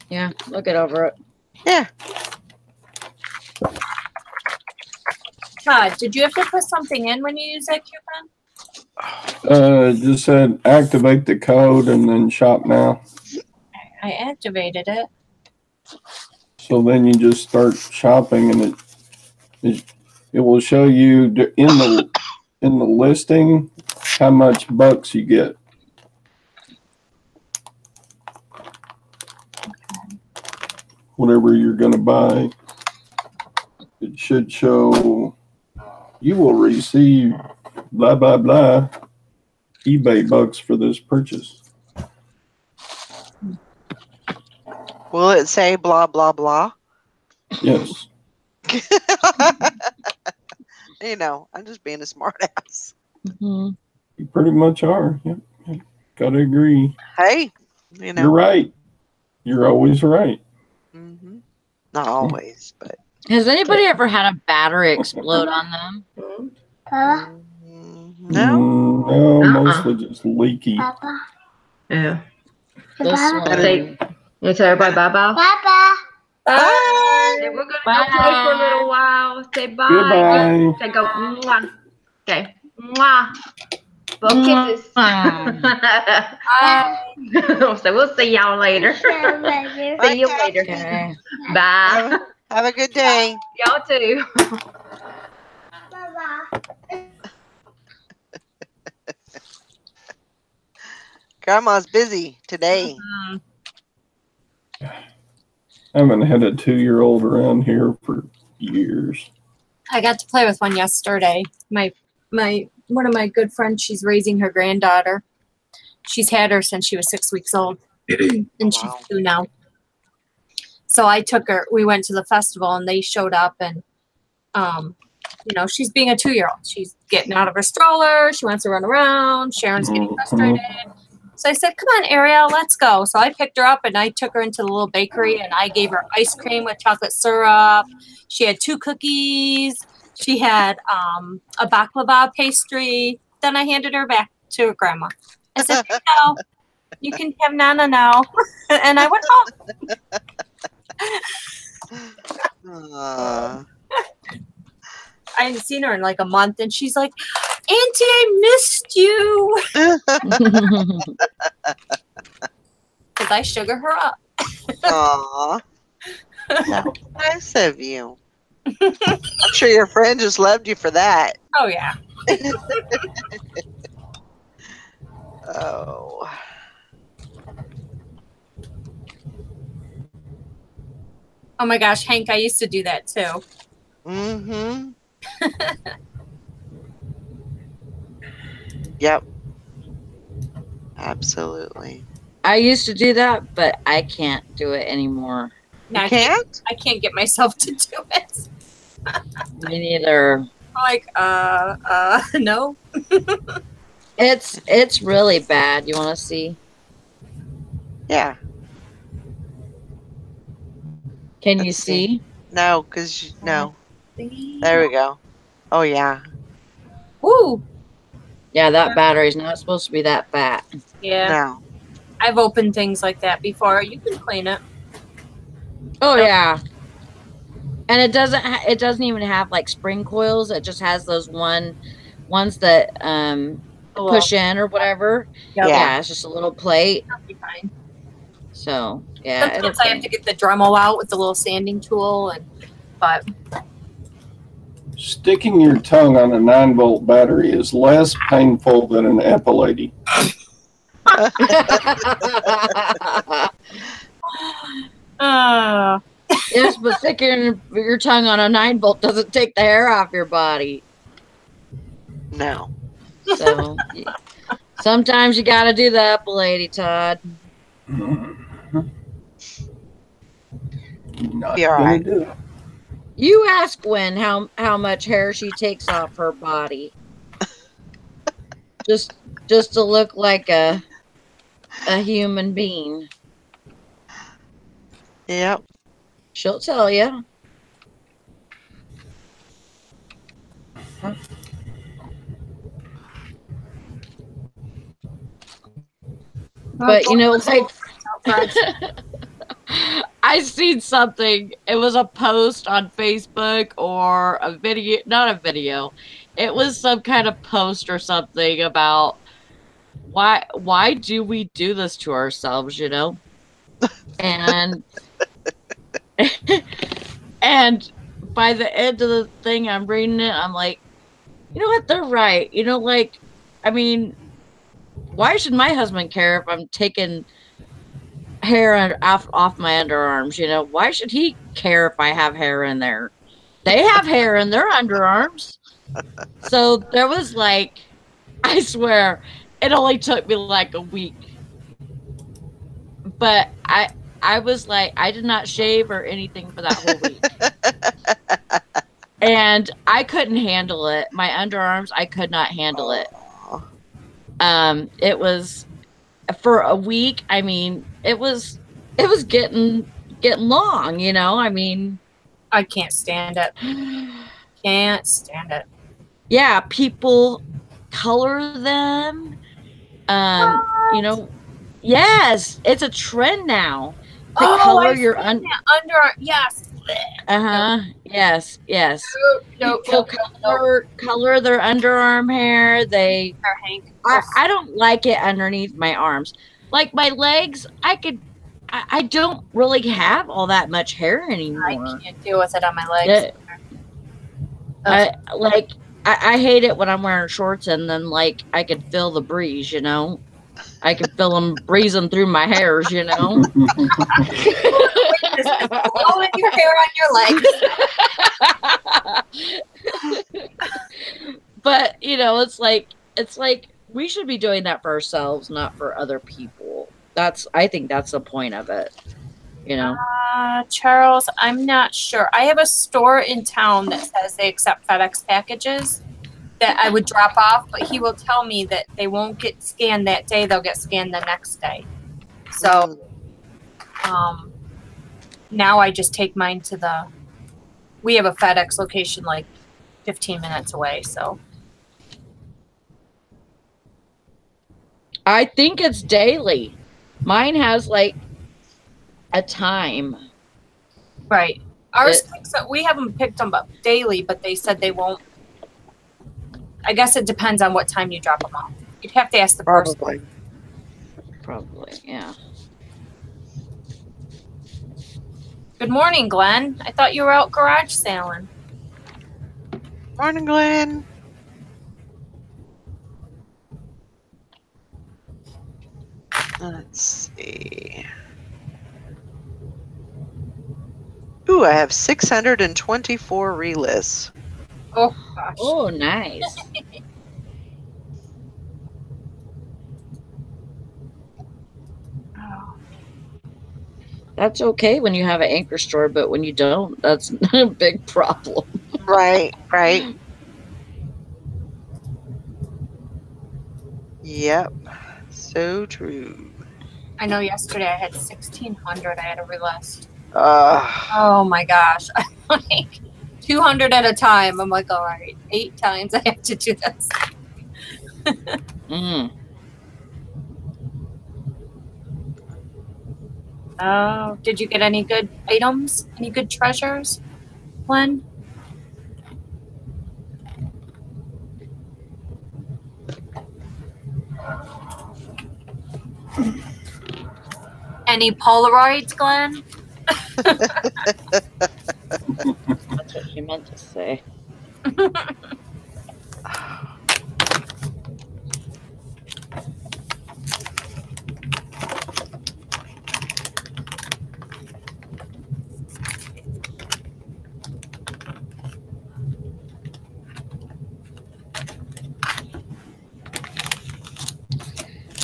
Yeah, we'll get over it. Yeah. Todd, did you have to put something in when you use that coupon? Just said activate the code and then shop now. I activated it. So then you just start shopping, and it will show you in the listing how much bucks you get. whatever you're going to buy, it should show you will receive blah, blah, blah eBay bucks for this purchase. Will it say blah, blah, blah? Yes. You know, I'm just being a smart ass. Mhm. You pretty much are. Yep. Gotta agree. Hey, you know. You're right. You're always right. Mm-hmm. Not always, but. Has anybody ever had a battery explode on them? Papa, No. No, mostly just leaky. Papa, Yeah. This Papa, one. Say, you tell everybody bye-bye. Papa. Bye. Hey, we're going to go play for a little while. Say bye. Goodbye. Say go, mwah. Okay. Mwah. Both kisses. So we'll see y'all later. See you later. Okay. Bye. Have a good day. Y'all too. Grandma's busy today. I haven't had a 2-year-old around here for years. I got to play with one yesterday. My one of my good friends, she's raising her granddaughter. She's had her since she was 6 weeks old, and she's 2 now. So I took her. We went to the festival, and they showed up, and you know, she's being a 2-year-old. She's getting out of her stroller. She wants to run around. Sharon's getting frustrated. So I said, "Come on, Ariel, let's go." So I picked her up, and I took her into the little bakery, and I gave her ice cream with chocolate syrup. She had 2 cookies. She had a baklava pastry. Then I handed her back to her grandma. I said, "No, you can have Nana now." And I went home. I hadn't seen her in like a month, and she's like, "Auntie, I missed you." Because I sugar her up. Aw. Nice of you. I'm sure your friend just loved you for that. Oh, yeah. Oh. Oh my gosh, Hank, I used to do that too. Mm-hmm. Yep. Absolutely. I used to do that, but I can't do it anymore. No, You can't? I can't get myself to do it. Me neither. I'm like, no. It's really bad. You want to see? Yeah. Can you Let's see. see? No, because no. There we go. Oh yeah. Woo. Yeah, that battery's not supposed to be that fat. Yeah. No. I've opened things like that before. You can clean it. Oh yeah. And it doesn't even have like spring coils. It just has those ones that push in or whatever. Yep. Yeah, it's just a little plate. That'll be fine. So yeah, Sometimes I have to get the Dremel out with the little sanding tool, but Sticking your tongue on a 9-volt battery is less painful than an apple lady. Yes, but sticking your tongue on a 9-volt doesn't take the hair off your body. No. So sometimes you got to do the apple lady, Todd. Not Be all gonna right. do it. You ask Gwen how much hair she takes off her body. just to look like a human being. Yep. She'll tell you. But you know, like I seen something. It was a post on Facebook or a video, not a video. It was some kind of post or something about why do we do this to ourselves, you know? And and by the end of the thing, I'm reading it, I'm like, you know what? They're right. You know, like, I mean, why should my husband care if I'm taking hair off my underarms. You know, why should he care if I have hair in there? They have hair in their underarms. So there was like, I swear, it only took me like a week. But I was like, I did not shave or anything for that whole week. And I couldn't handle it. My underarms, I could not handle it. It was for a week. I mean, it was getting long, you know. I mean, I can't stand it. Can't stand it. Yeah, people color them. You know, yes, it's a trend now to color your underarm. Yes. Yes. No. Color their underarm hair. Hank. I don't like it underneath my arms. Like my legs, I don't really have all that much hair anymore. I can't deal with it on my legs. I hate it when I'm wearing shorts and then like I could feel the breeze, you know. I could feel them breezing through my hairs, you know. Blowing your hair on your legs. But you know, it's like we should be doing that for ourselves, not for other people. I think that's the point of it, you know. Charles, I'm not sure. I have a store in town that says they accept FedEx packages that I would drop off, but he will tell me that they won't get scanned that day. They'll get scanned the next day. So now I just take mine to we have a FedEx location like 15 minutes away. So I think it's daily. Mine has like a time. Right. Ours we haven't picked them up daily, but they said they won't. I guess it depends on what time you drop them off. You'd have to ask the person. Probably, yeah. Good morning, Glenn. I thought you were out garage sailing. Morning, Glenn. Let's see. Ooh, I have 624 relists. Oh, gosh. Oh, nice. That's okay when you have an anchor store, but when you don't, that's a big problem. Right. Yep. So true. I know yesterday I had 1,600 I had to relist. Oh my gosh. Like 200 at a time. I'm like, all right, 8 times I have to do this. Oh, did you get any good items? Any good treasures, Glenn? Any Polaroids, Glenn? That's what she meant to say.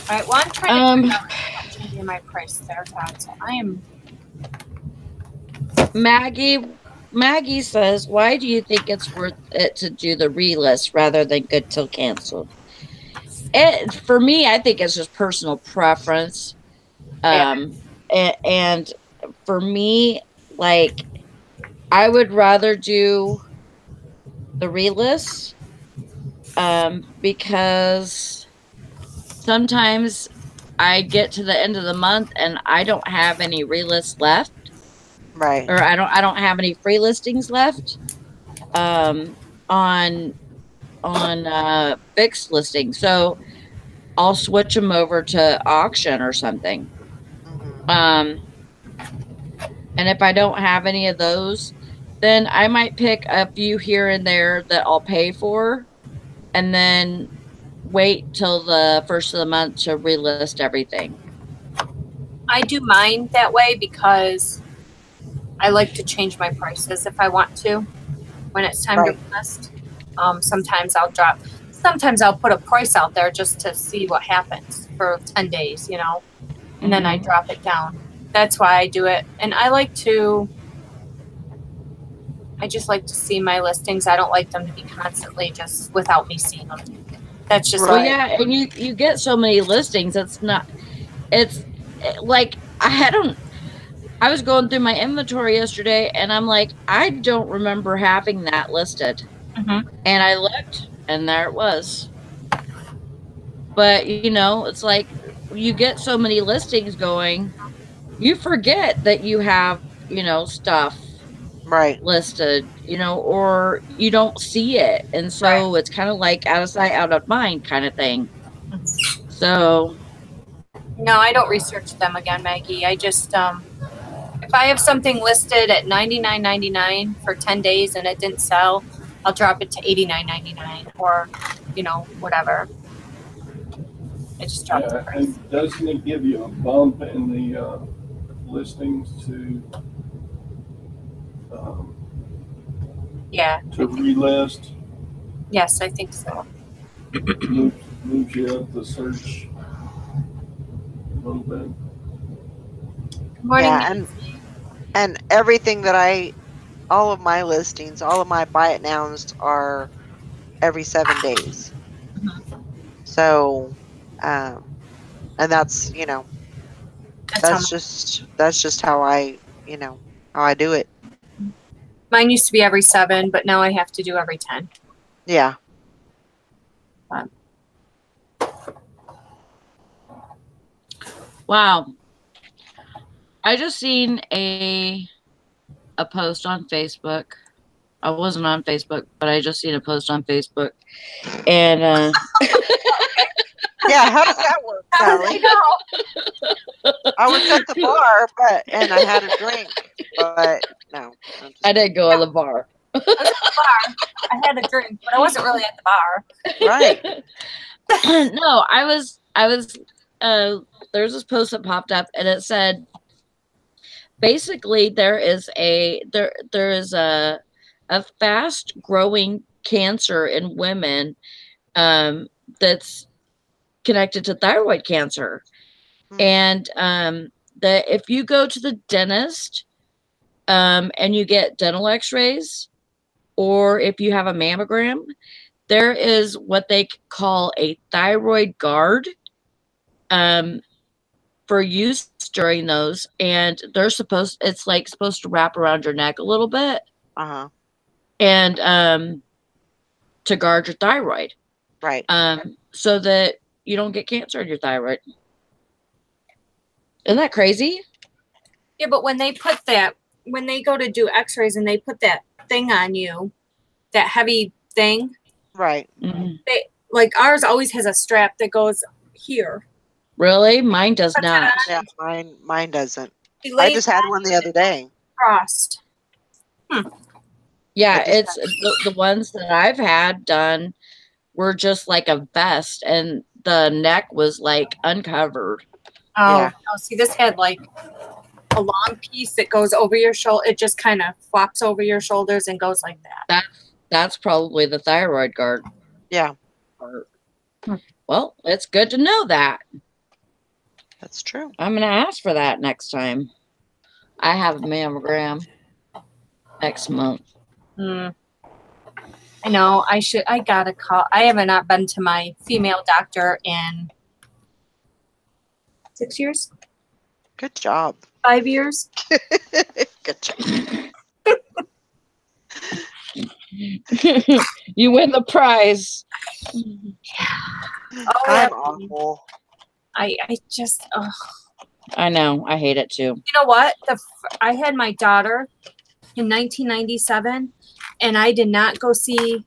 All right, well, I'm trying to figure out my price there, Todd. So I am. Maggie says, why do you think it's worth it to do the relist rather than good till canceled? For me, I think it's just personal preference. And for me, like, I would rather do the relist because sometimes I get to the end of the month and I don't have any relists left. Right. Or I don't have any free listings left on fixed listings. So I'll switch them over to auction or something. And if I don't have any of those, then I might pick a few here and there that I'll pay for and then wait till the first of the month to relist everything. I do mine that way because I like to change my prices if I want to when it's time Right. to list. Sometimes I'll put a price out there just to see what happens for 10 days, you know, and then I drop it down. That's why I do it. And I just like to see my listings. I don't like them to be constantly just without me seeing them. That's just Well, Right. yeah, and you get so many listings. It's like I was going through my inventory yesterday, and I'm like, I don't remember having that listed. Mhm. And I looked, and there it was. But you know, it's like you get so many listings going, you forget that you have, you know, stuff Right. listed, you know, or you don't see it. And so it's kind of like out of sight, out of mind kind of thing. So No, I don't research them again, Maggie. I just if I have something listed at $99.99 for 10 days and it didn't sell, I'll drop it to $89.99 or, you know, whatever. I just drop the Yeah, price. and doesn't it give you a bump in the listings Yeah. to relist? Yes, I think so. Moves you up the search a little bit. Good morning. Yeah, and everything that all of my listings, all of my buy it nows are every 7 days. So, and that's, you know, That's how that's just how how I do it. mine used to be every 7, but now I have to do every 10. Yeah. wow. I just seen a post on Facebook. I wasn't on Facebook, but I just seen a post on Facebook. And Yeah, how does that work, Sally? I was at the bar, and I had a drink, but no. I didn't go to the bar. I was at the bar. I had a drink, but I wasn't really at the bar. Right. No, I was there's this post that popped up and it said basically there is a fast growing cancer in women that's connected to thyroid cancer. And that if you go to the dentist and you get dental x-rays, or if you have a mammogram, there is what they call a thyroid guard for use during those, and it's like supposed to wrap around your neck a little bit. Uh-huh. And to guard your thyroid. Right. So that you don't get cancer in your thyroid. Isn't that crazy? Yeah, but when they go to do x-rays and they put that thing on you, that heavy thing. Right. They, like ours always has a strap that goes here. Really? Mine does not. Yeah, mine doesn't. I just had one the other day. Crossed. Yeah, it's the ones that I've had done were just like a vest, and the neck was like uncovered. Oh, Yeah. no, see, this had like a long piece that goes over your shoulder. It just kind of flops over your shoulders and goes like that. That's probably the thyroid guard. Yeah. Well, it's good to know that. That's true. I'm going to ask for that next time. I have a mammogram next month. I know. I got a call. I have not been to my female doctor in 6 years. Good job. 5 years. Good job. You win the prize. Oh, I'm awful. I just. I know. I hate it too. You know what? I had my daughter in 1997, and I did not go see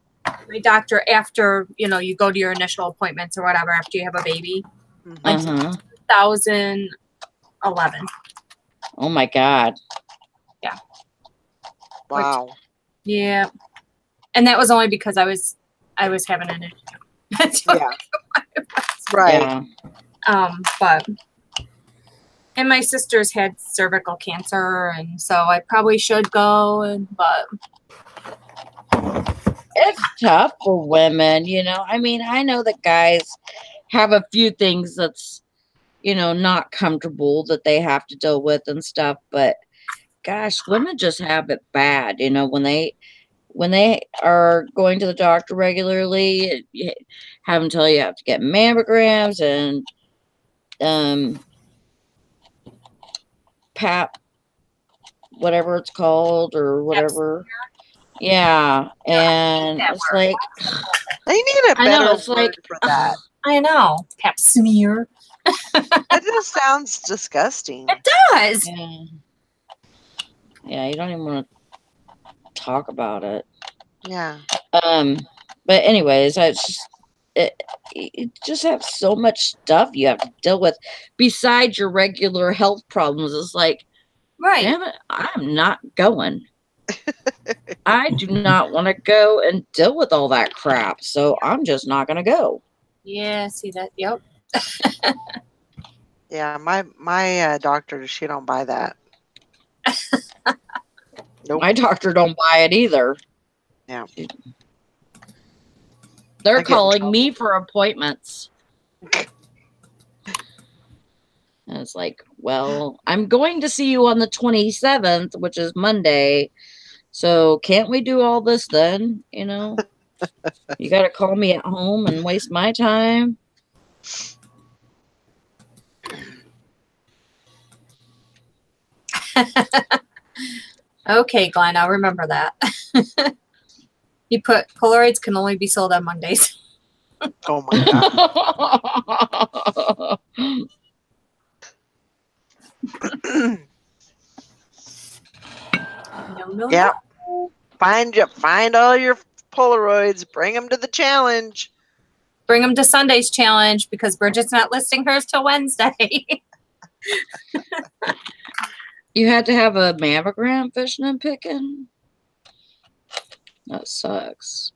my doctor after, you go to your initial appointments or whatever after you have a baby. Like 2011. Oh my God. Yeah. Wow. Yeah. And that was only because I was having an issue. That's Yeah. Right. Yeah. But And my sister's had cervical cancer, and so I probably should go, but It's tough for women, you know. I mean, I know that guys have a few things that's, you know, not comfortable that they have to deal with and stuff, but gosh, women just have it bad, you know, when they are going to the doctor regularly, have them tell you have to get mammograms and pap, whatever it's called or whatever. Yeah, and it's like They need a I know, better it's word like for that. I know. Pap smear. That just sounds disgusting. It does. yeah. Yeah, you don't even want to talk about it. Yeah. But anyways, you just have so much stuff you have to deal with besides your regular health problems. It's like, Right. damn it, I'm not going. I do not want to go and deal with all that crap, so I'm just not going to go. Yeah, see that? Yep. Yeah, my doctor, she don't buy that. Nope. My doctor don't buy it either. Yeah. They're I get in calling trouble. me for appointments. And it's like, well, I'm going to see you on the 27th, which is Monday. So can't we do all this then? You know, you got to call me at home and waste my time. Okay, Glenn, I'll remember that. He put Polaroids can only be sold on Mondays. Oh my god. No. Yep. Find all your Polaroids. Bring them to the challenge. Bring them to Sunday's challenge because Bridget's not listing hers till Wednesday. You had to have a mammogram fishing and picking? That sucks.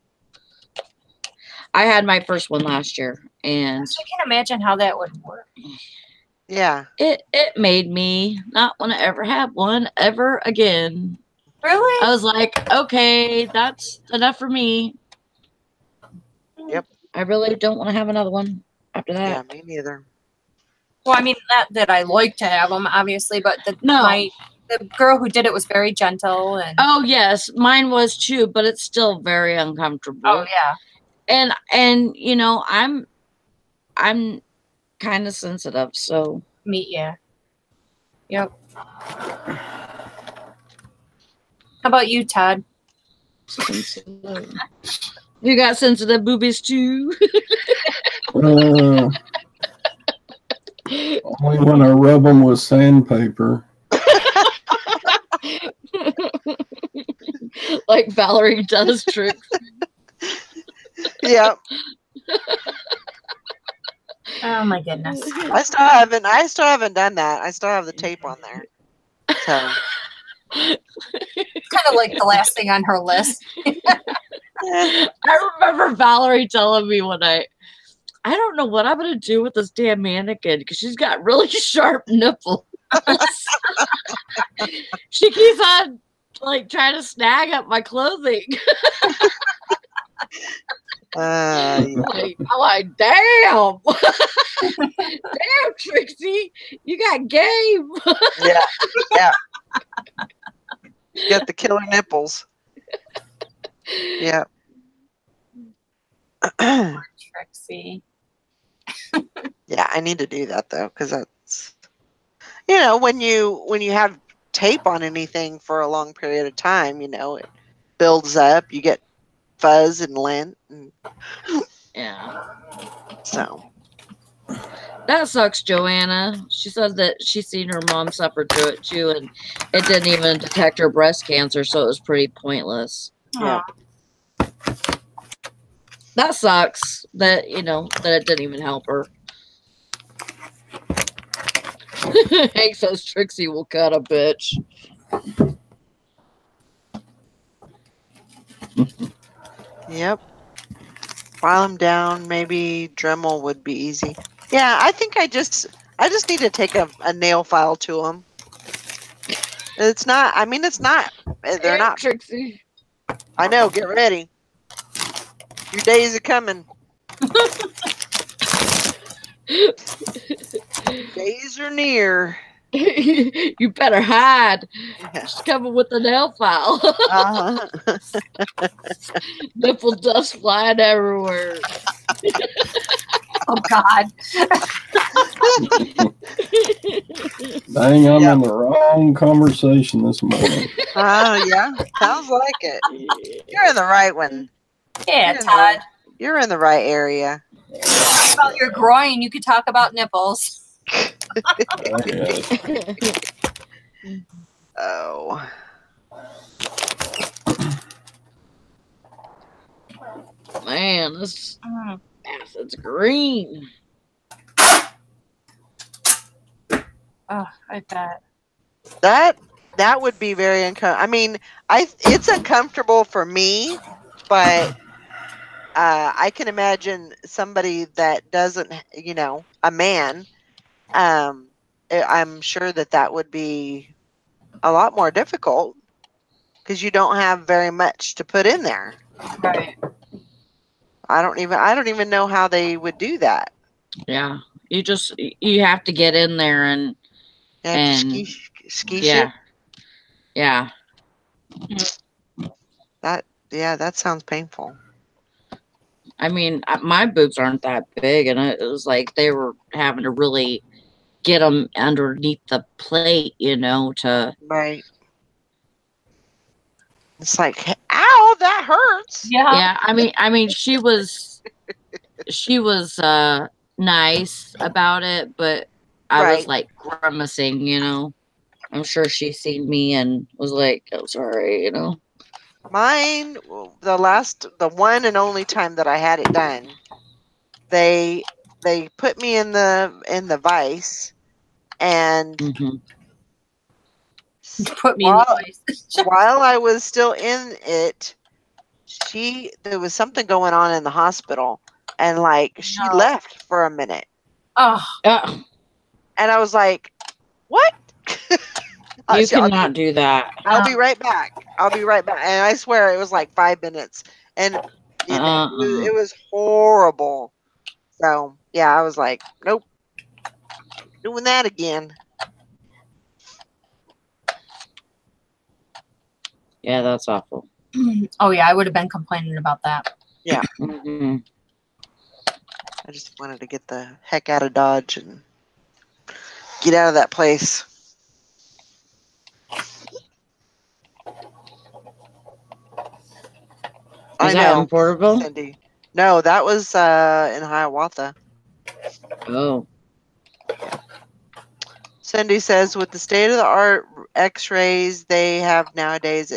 I had my first one last year, and I can't imagine how that would work. Yeah. it made me not want to ever have one ever again. Really? I was like, okay, that's enough for me. Yep. I really don't want to have another one after that. Yeah, me neither. Well, I mean, not that I like to have them, obviously, but the girl who did it was very gentle. And oh yes, mine was too, but it's still very uncomfortable. Oh yeah. And you know, I'm kind of sensitive, so Yeah. Yep. How about you, Todd? sensitive. You got sensitive boobies too? Only when I rub them with sandpaper. Like Valerie does tricks. Yep. Oh my goodness. I still haven't done that. I still have the tape on there. So It's kind of like the last thing on her list. I remember Valerie telling me one night, I don't know what I'm going to do with this damn mannequin because she's got really sharp nipples. She keeps on like trying to snag up my clothing. yeah. I'm like, damn. Damn, Trixie, you got game. Yeah. You got the killer nipples. Yeah. Trixie. Yeah, I need to do that though, because that's, you know, when you have tape on anything for a long period of time, you know, it builds up. You get fuzz and lint, and Yeah. so That sucks, Joanna. She said that she's seen her mom suffer through it too, and it didn't even detect her breast cancer, so it was pretty pointless. yeah. That sucks that, you know, that it didn't even help her. Hank says Trixie will cut a bitch. Yep. File them down. Maybe Dremel would be easy. Yeah, I think I I just need to take a nail file to them. It's not. I mean, it's not. They're not. Trixie. I know. Get ready. Your days are coming. Days are near. You better hide. She's coming with the nail file. Nipple dust flying everywhere. Oh God. Dang, I'm in the wrong conversation this morning. Oh yeah, sounds like it. You're in the right one. Yeah, You're Todd. You're in the right area. Talk about your groin. You could talk about nipples. Oh, yeah. Oh. Man, this acid's green. Oh, I bet. That would be very uncomfortable. I mean, it's uncomfortable for me, but I can imagine somebody that doesn't, a man. I'm sure that would be a lot more difficult because you don't have very much to put in there. Right. I don't even know how they would do that. Yeah, you have to get in there and ski yeah, shit. yeah. That sounds painful. I mean, my boobs aren't that big, and it was like they were having to really get them underneath the plate, to Right. It's like, ow, that hurts. Yeah. I mean, she was nice about it, but I was like grimacing, I'm sure she seen me and was like, "I'm sorry," Mine, the one and only time that I had it done, they put me in the vise, and put me in the vise. While I was still in it, there was something going on in the hospital, and she left for a minute. Oh. And I was like, "What?" You cannot do that. I'll be right back. I'll be right back. And I swear it was like 5 minutes, and it was horrible. So yeah, I was like, "Nope, doing that again." Yeah, that's awful. Oh yeah, I would have been complaining about that. Yeah. I just wanted to get the heck out of Dodge and get out of that place. Is that in Porterville? Cindy. No, that was in Hiawatha. Oh. Cindy says, with the state-of-the-art X-rays they have nowadays,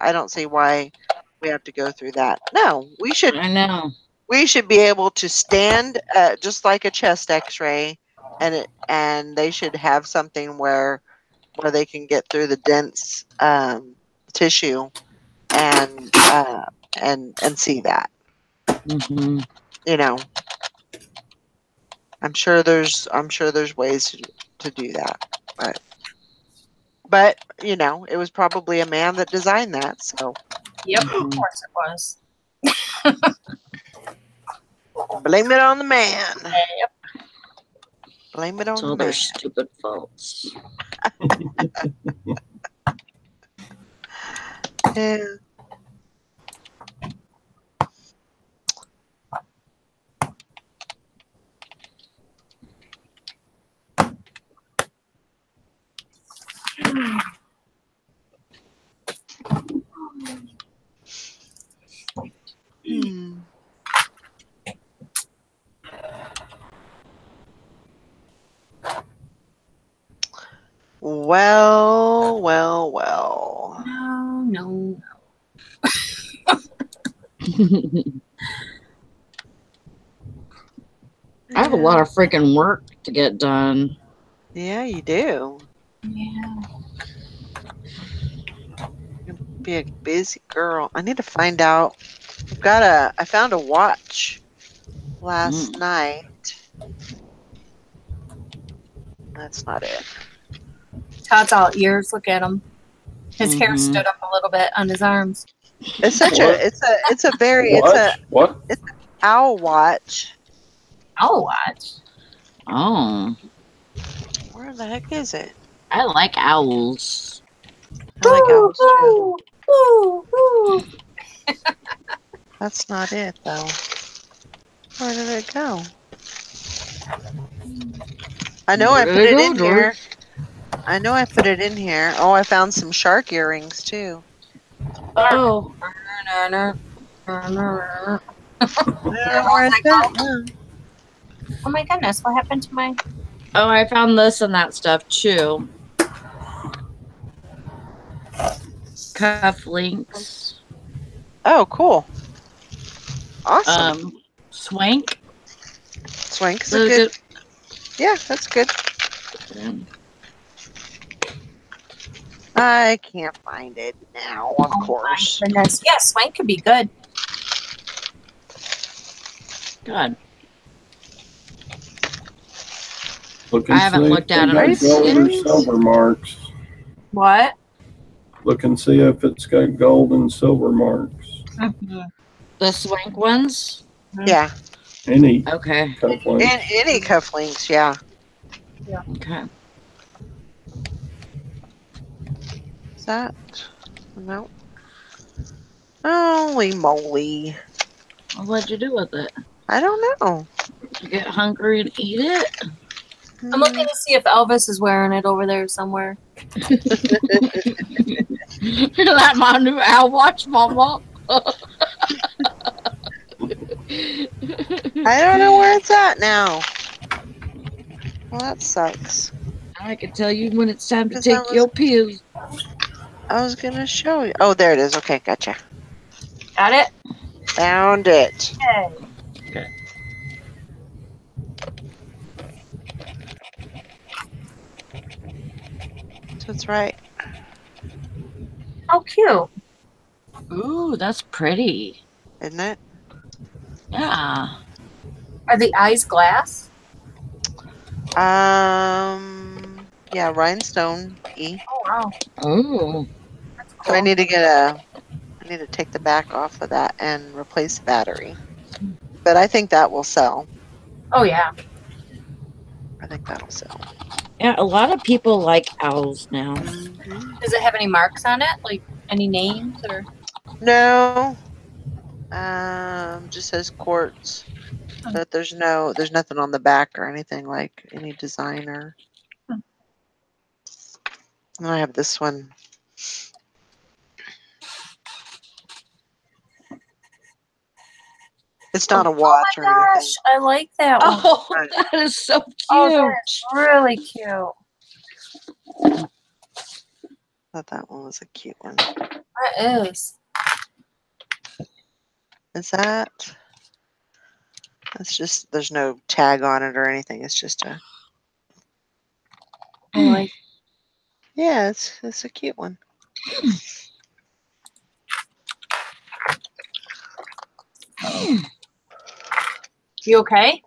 I don't see why we have to go through that. No, we should. I know. We should be able to stand just like a chest X-ray, and they should have something where they can get through the dense tissue and see that. I'm sure there's ways to do that, but it was probably a man that designed that. So yep, of course it was. Blame it on the man. Yep. Blame it on all the their man. stupid faults. Yeah. Well. No. I have a lot of freaking work to get done. Yeah, you do. Yeah. You'll be a busy girl. I need to find out. I found a watch last night. That's not it. Todd's all ears. Look at him. His hair stood up a little bit on his arms. It's such What? it's a very What? it's an owl watch. Owl watch. Oh, Where the heck is it? I like owls. I like owls too. Ooh, ooh. That's not it though. Where did it go? I know I Where put did it it in go, here. I know I put it in here. Oh, I found some shark earrings too. Oh, Where is that? Oh my goodness, what happened to my... oh, I found this and that stuff too. Cufflinks. Oh, cool. Awesome. Swank. Swank's a Those good. Yeah, that's good. good. I can't find it now, of course. My goodness. Yeah, swank could be good. God. Look I and haven't see looked if at they them. got gold or silver marks. What? Look and see if it's got gold and silver marks. The swank ones? Yeah. Any Okay. cufflinks. Any cufflinks, yeah. Okay. Is that? No. Holy moly. Well, what'd you do with it? I don't know. Did you get hungry and eat it? I'm looking to see if Elvis is wearing it over there somewhere. That my new owl watch, Mama. I don't know where it's at now. Well, that sucks. I can tell you when it's time to 'Cause take your pills. I was going to show you. Oh, there it is. Okay, gotcha. Got it? Found it. Okay. So it's right. How cute. Ooh, that's pretty. Isn't it? Yeah. Are the eyes glass? Yeah, rhinestone E. Oh, wow. Oh. That's cool. So I need to take the back off of that and replace the battery. But I think that will sell. Oh, yeah. I think that'll sell. Yeah, a lot of people like owls now. Does it have any marks on it? Like any names or? No. Just says quartz. But there's nothing on the back or anything like any designer. And I have this one. It's not a watch Oh or my anything. gosh, I like that one. Oh, that is so cute. Oh, that is really cute. I thought that one was a cute one. That is. Is that? That's just, there's no tag on it or anything. It's just a, I like. yeah, it's a cute one. You okay?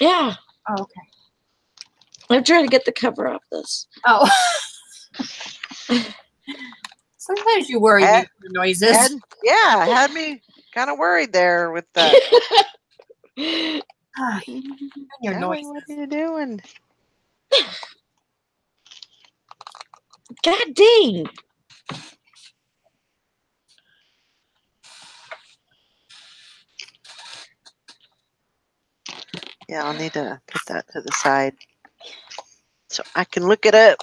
Yeah. Oh, okay. I'm trying to get the cover off this. Oh. Sometimes you worry me for noises. Had me kind of worried there with that. Your Ellie, noises. what are you doing? God dang. Yeah, I'll need to put that to the side so I can look it up.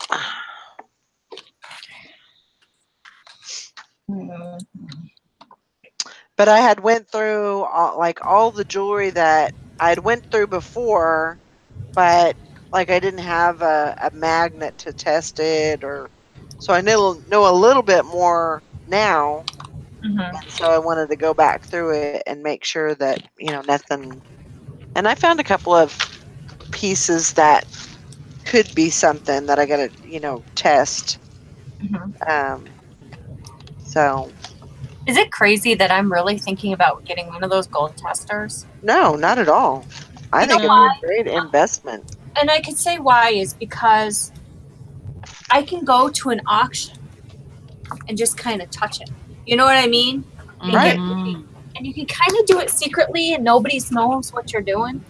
But I had went through all the jewelry that I'd went through before, but like I didn't have a magnet to test it, or so I know a little bit more now. And so I wanted to go back through it and make sure that nothing. And I found a couple of pieces that could be something that I got to test. So. Is it crazy that I'm really thinking about getting one of those gold testers? No, not at all. I think it's a great investment. And I could say why is because I can go to an auction and just kind of touch it. You know what I mean? And Right. and you can kind of do it secretly and nobody knows what you're doing.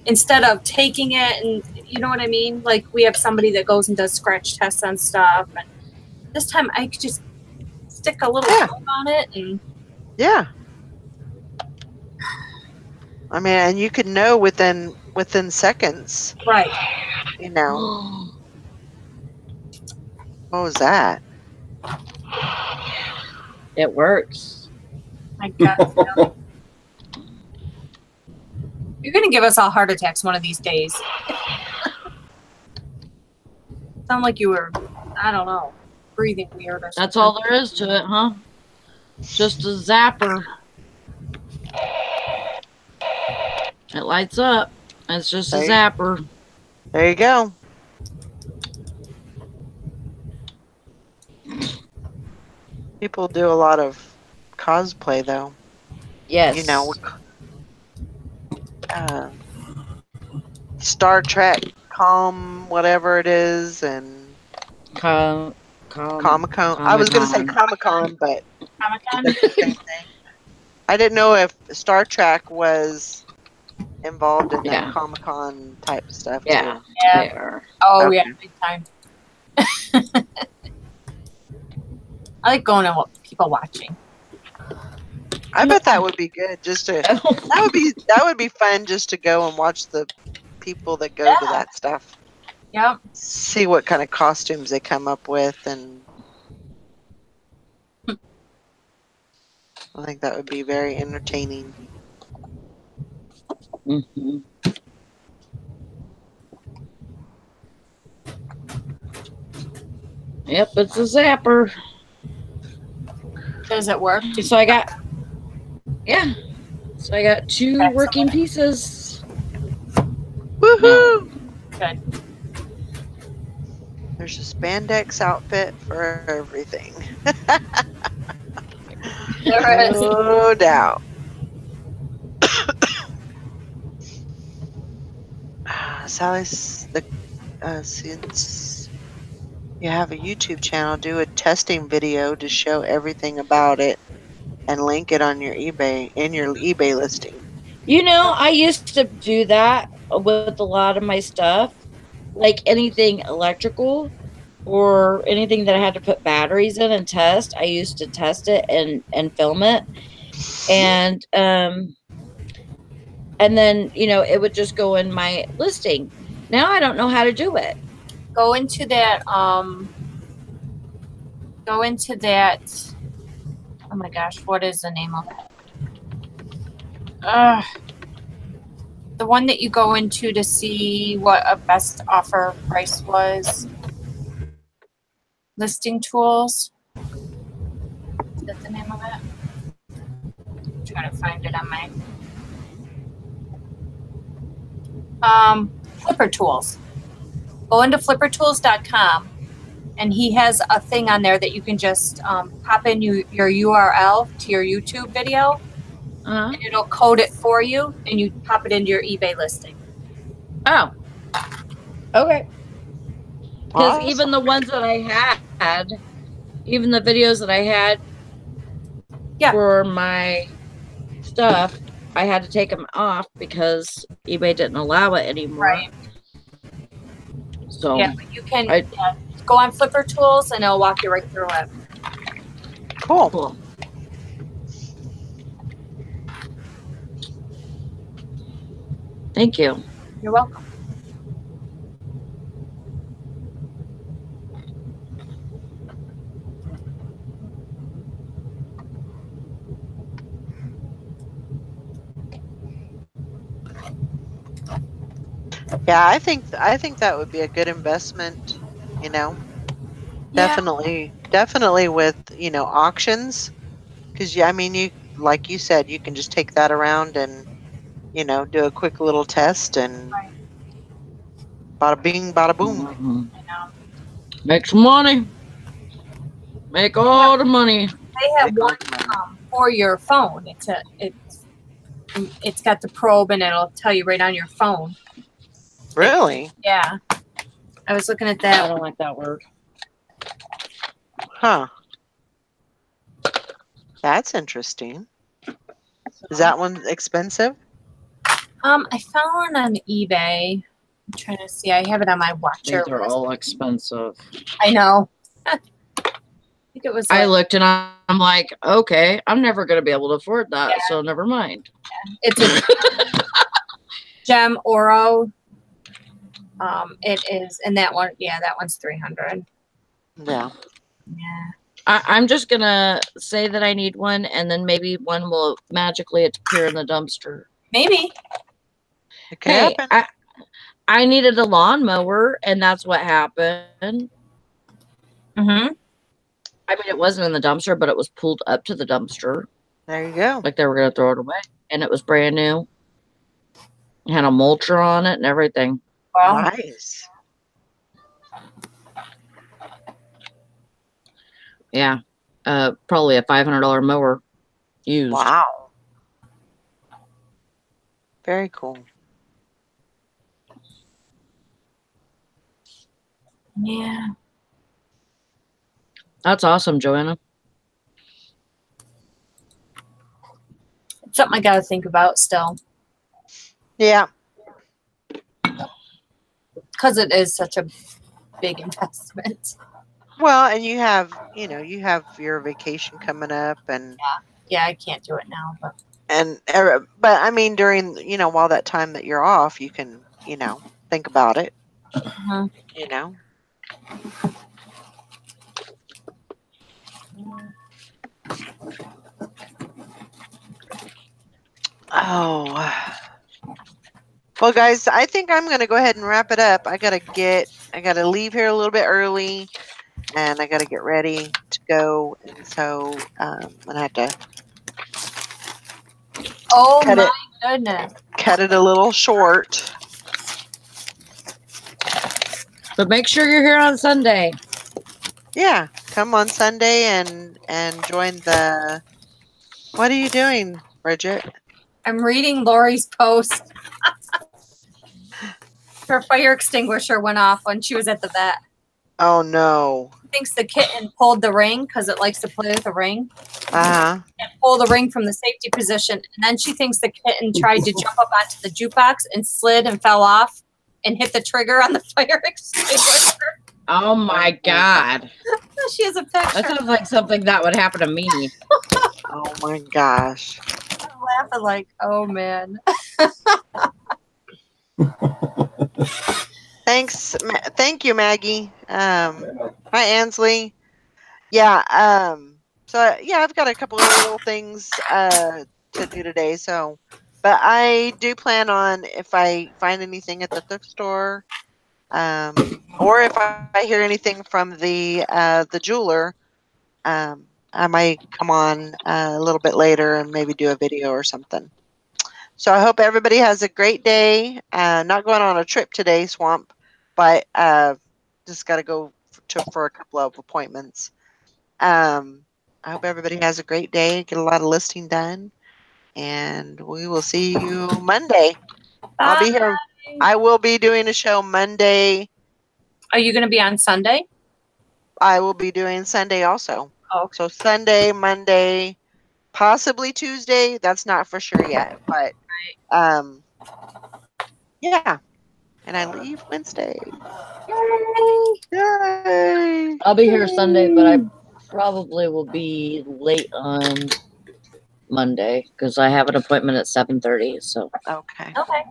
Instead of taking it and, you know what I mean? Like we have somebody that goes and does scratch tests on stuff. And this time I could just stick a little probe on it and Yeah. I mean, and you could know within seconds. right. You know. What was that? It works. My God. You're going to give us all heart attacks one of these days. Sound like you were, I don't know, breathing weird or something. That's all there is to it, huh? Just a zapper. It lights up. It's just a zapper. There you go. People do a lot of cosplay, though. Yes. You know, Star Trek, whatever it is, and Comic-Con. I was going to say Comic-Con, but Comic-Con? that's the same thing. I didn't know if Star Trek was involved in that Comic-Con type stuff, too. Yeah. They are. Oh, Okay. yeah, big time. I like going and people watching. I bet that would be good. Just to that would be fun just to go and watch the people that go to that stuff. Yep. See what kind of costumes they come up with, and I think that would be very entertaining. Mm-hmm. Yep, it's a zapper. Does it work? So I got, So I got 2 working pieces. Woohoo! Good. There's a spandex outfit for everything. There is. No doubt. Sally, since you have a YouTube channel, do a testing video to show everything about it and link it on your eBay listing. You know, I used to do that with a lot of my stuff, like anything electrical or anything that I had to put batteries in and test. I used to test it and film it, and then, you know, it would just go in my listing. Now I don't know how to do it. Go into that, oh my gosh, what is the name of it? The one that you go into to see what a best offer price was. Listing tools. Is that the name of it? I'm trying to find it on my Flipper Tools. Go into flippertools.com, and he has a thing on there that you can just pop in your URL to your YouTube video, and it'll code it for you, and you pop it into your eBay listing. Oh, okay. Because Awesome. even the ones that I had, even the videos that I had for my stuff, I had to take them off because eBay didn't allow it anymore. Right. So yeah, but you can go on Flipper Tools, and it'll walk you right through it. Cool. Thank you. You're welcome. Yeah, I think that would be a good investment, you know. Definitely with, you know, auctions, because I mean, you, like you said, you can just take that around and, you know, do a quick little test and bada bing, bada boom. Mm-hmm. Make some money. Make all the money. They have one for your phone. It's got the probe, and it'll tell you right on your phone. Really? Yeah. I was looking at I that. don't like that word. Huh. That's interesting. Is that one expensive? I found one on eBay. I'm trying to see. I have it on my watcher. These are all expensive. I know. I think it was I like, looked and I'm like, okay, I'm never going to be able to afford that, so never mind. it's a gem oro. It is, and that one, yeah, that one's 300. Yeah. Yeah. I'm just going to say that I need one, and then maybe one will magically appear in the dumpster. Maybe. It could Hey, happen. I needed a lawnmower, and that's what happened. Mm-hmm. I mean, it wasn't in the dumpster, but it was pulled up to the dumpster. There you go. Like they were going to throw it away. And it was brand new. It had a mulcher on it and everything. Well, Nice. Yeah. Probably a $500 mower used. Wow. Very cool. yeah. That's awesome, Joanna. It's something I got to think about still. Yeah. Because it is such a big investment. Well, and you have your vacation coming up, and Yeah, I can't do it now, but but I mean during while that time that you're off, you can think about it. Mhm. You know. Oh. Well, guys, I think I'm going to go ahead and wrap it up. I got to leave here a little bit early, and I got to get ready to go. And so I'm going to have to oh my goodness. cut it a little short. But make sure you're here on Sunday. Yeah, come on Sunday and join the. What are you doing, Bridget? I'm reading Lori's post. Her fire extinguisher went off when she was at the vet. Oh no. She thinks the kitten pulled the ring because it likes to play with the ring. Uh-huh. And pull the ring from the safety position. And then she thinks the kitten tried to jump up onto the jukebox and slid and fell off and hit the trigger on the fire extinguisher. Oh my God. She has a picture. That sounds like something that would happen to me. Oh my gosh. I'm laughing like, oh man. Thank you, Maggie. Hi, Ansley. Yeah. So yeah, I've got a couple of little things to do today. So, but I do plan on if I find anything at the thrift store, or if I hear anything from the jeweler, I might come on a little bit later and maybe do a video or something. So I hope everybody has a great day. Not going on a trip today, Swamp, but just got to go for a couple of appointments. I hope everybody has a great day. Get a lot of listing done, and we will see you Monday. I'll be here. I will be doing a show Monday. Are you going to be on Sunday? I will be doing Sunday also. Oh, So Sunday, Monday, possibly Tuesday. That's not for sure yet, but yeah. And I leave Wednesday. Yay! I'll be here Sunday, but I probably will be late on Monday because I have an appointment at 7:30. So Okay. okay.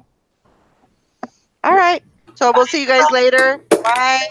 All right. So we'll see you guys later. Bye.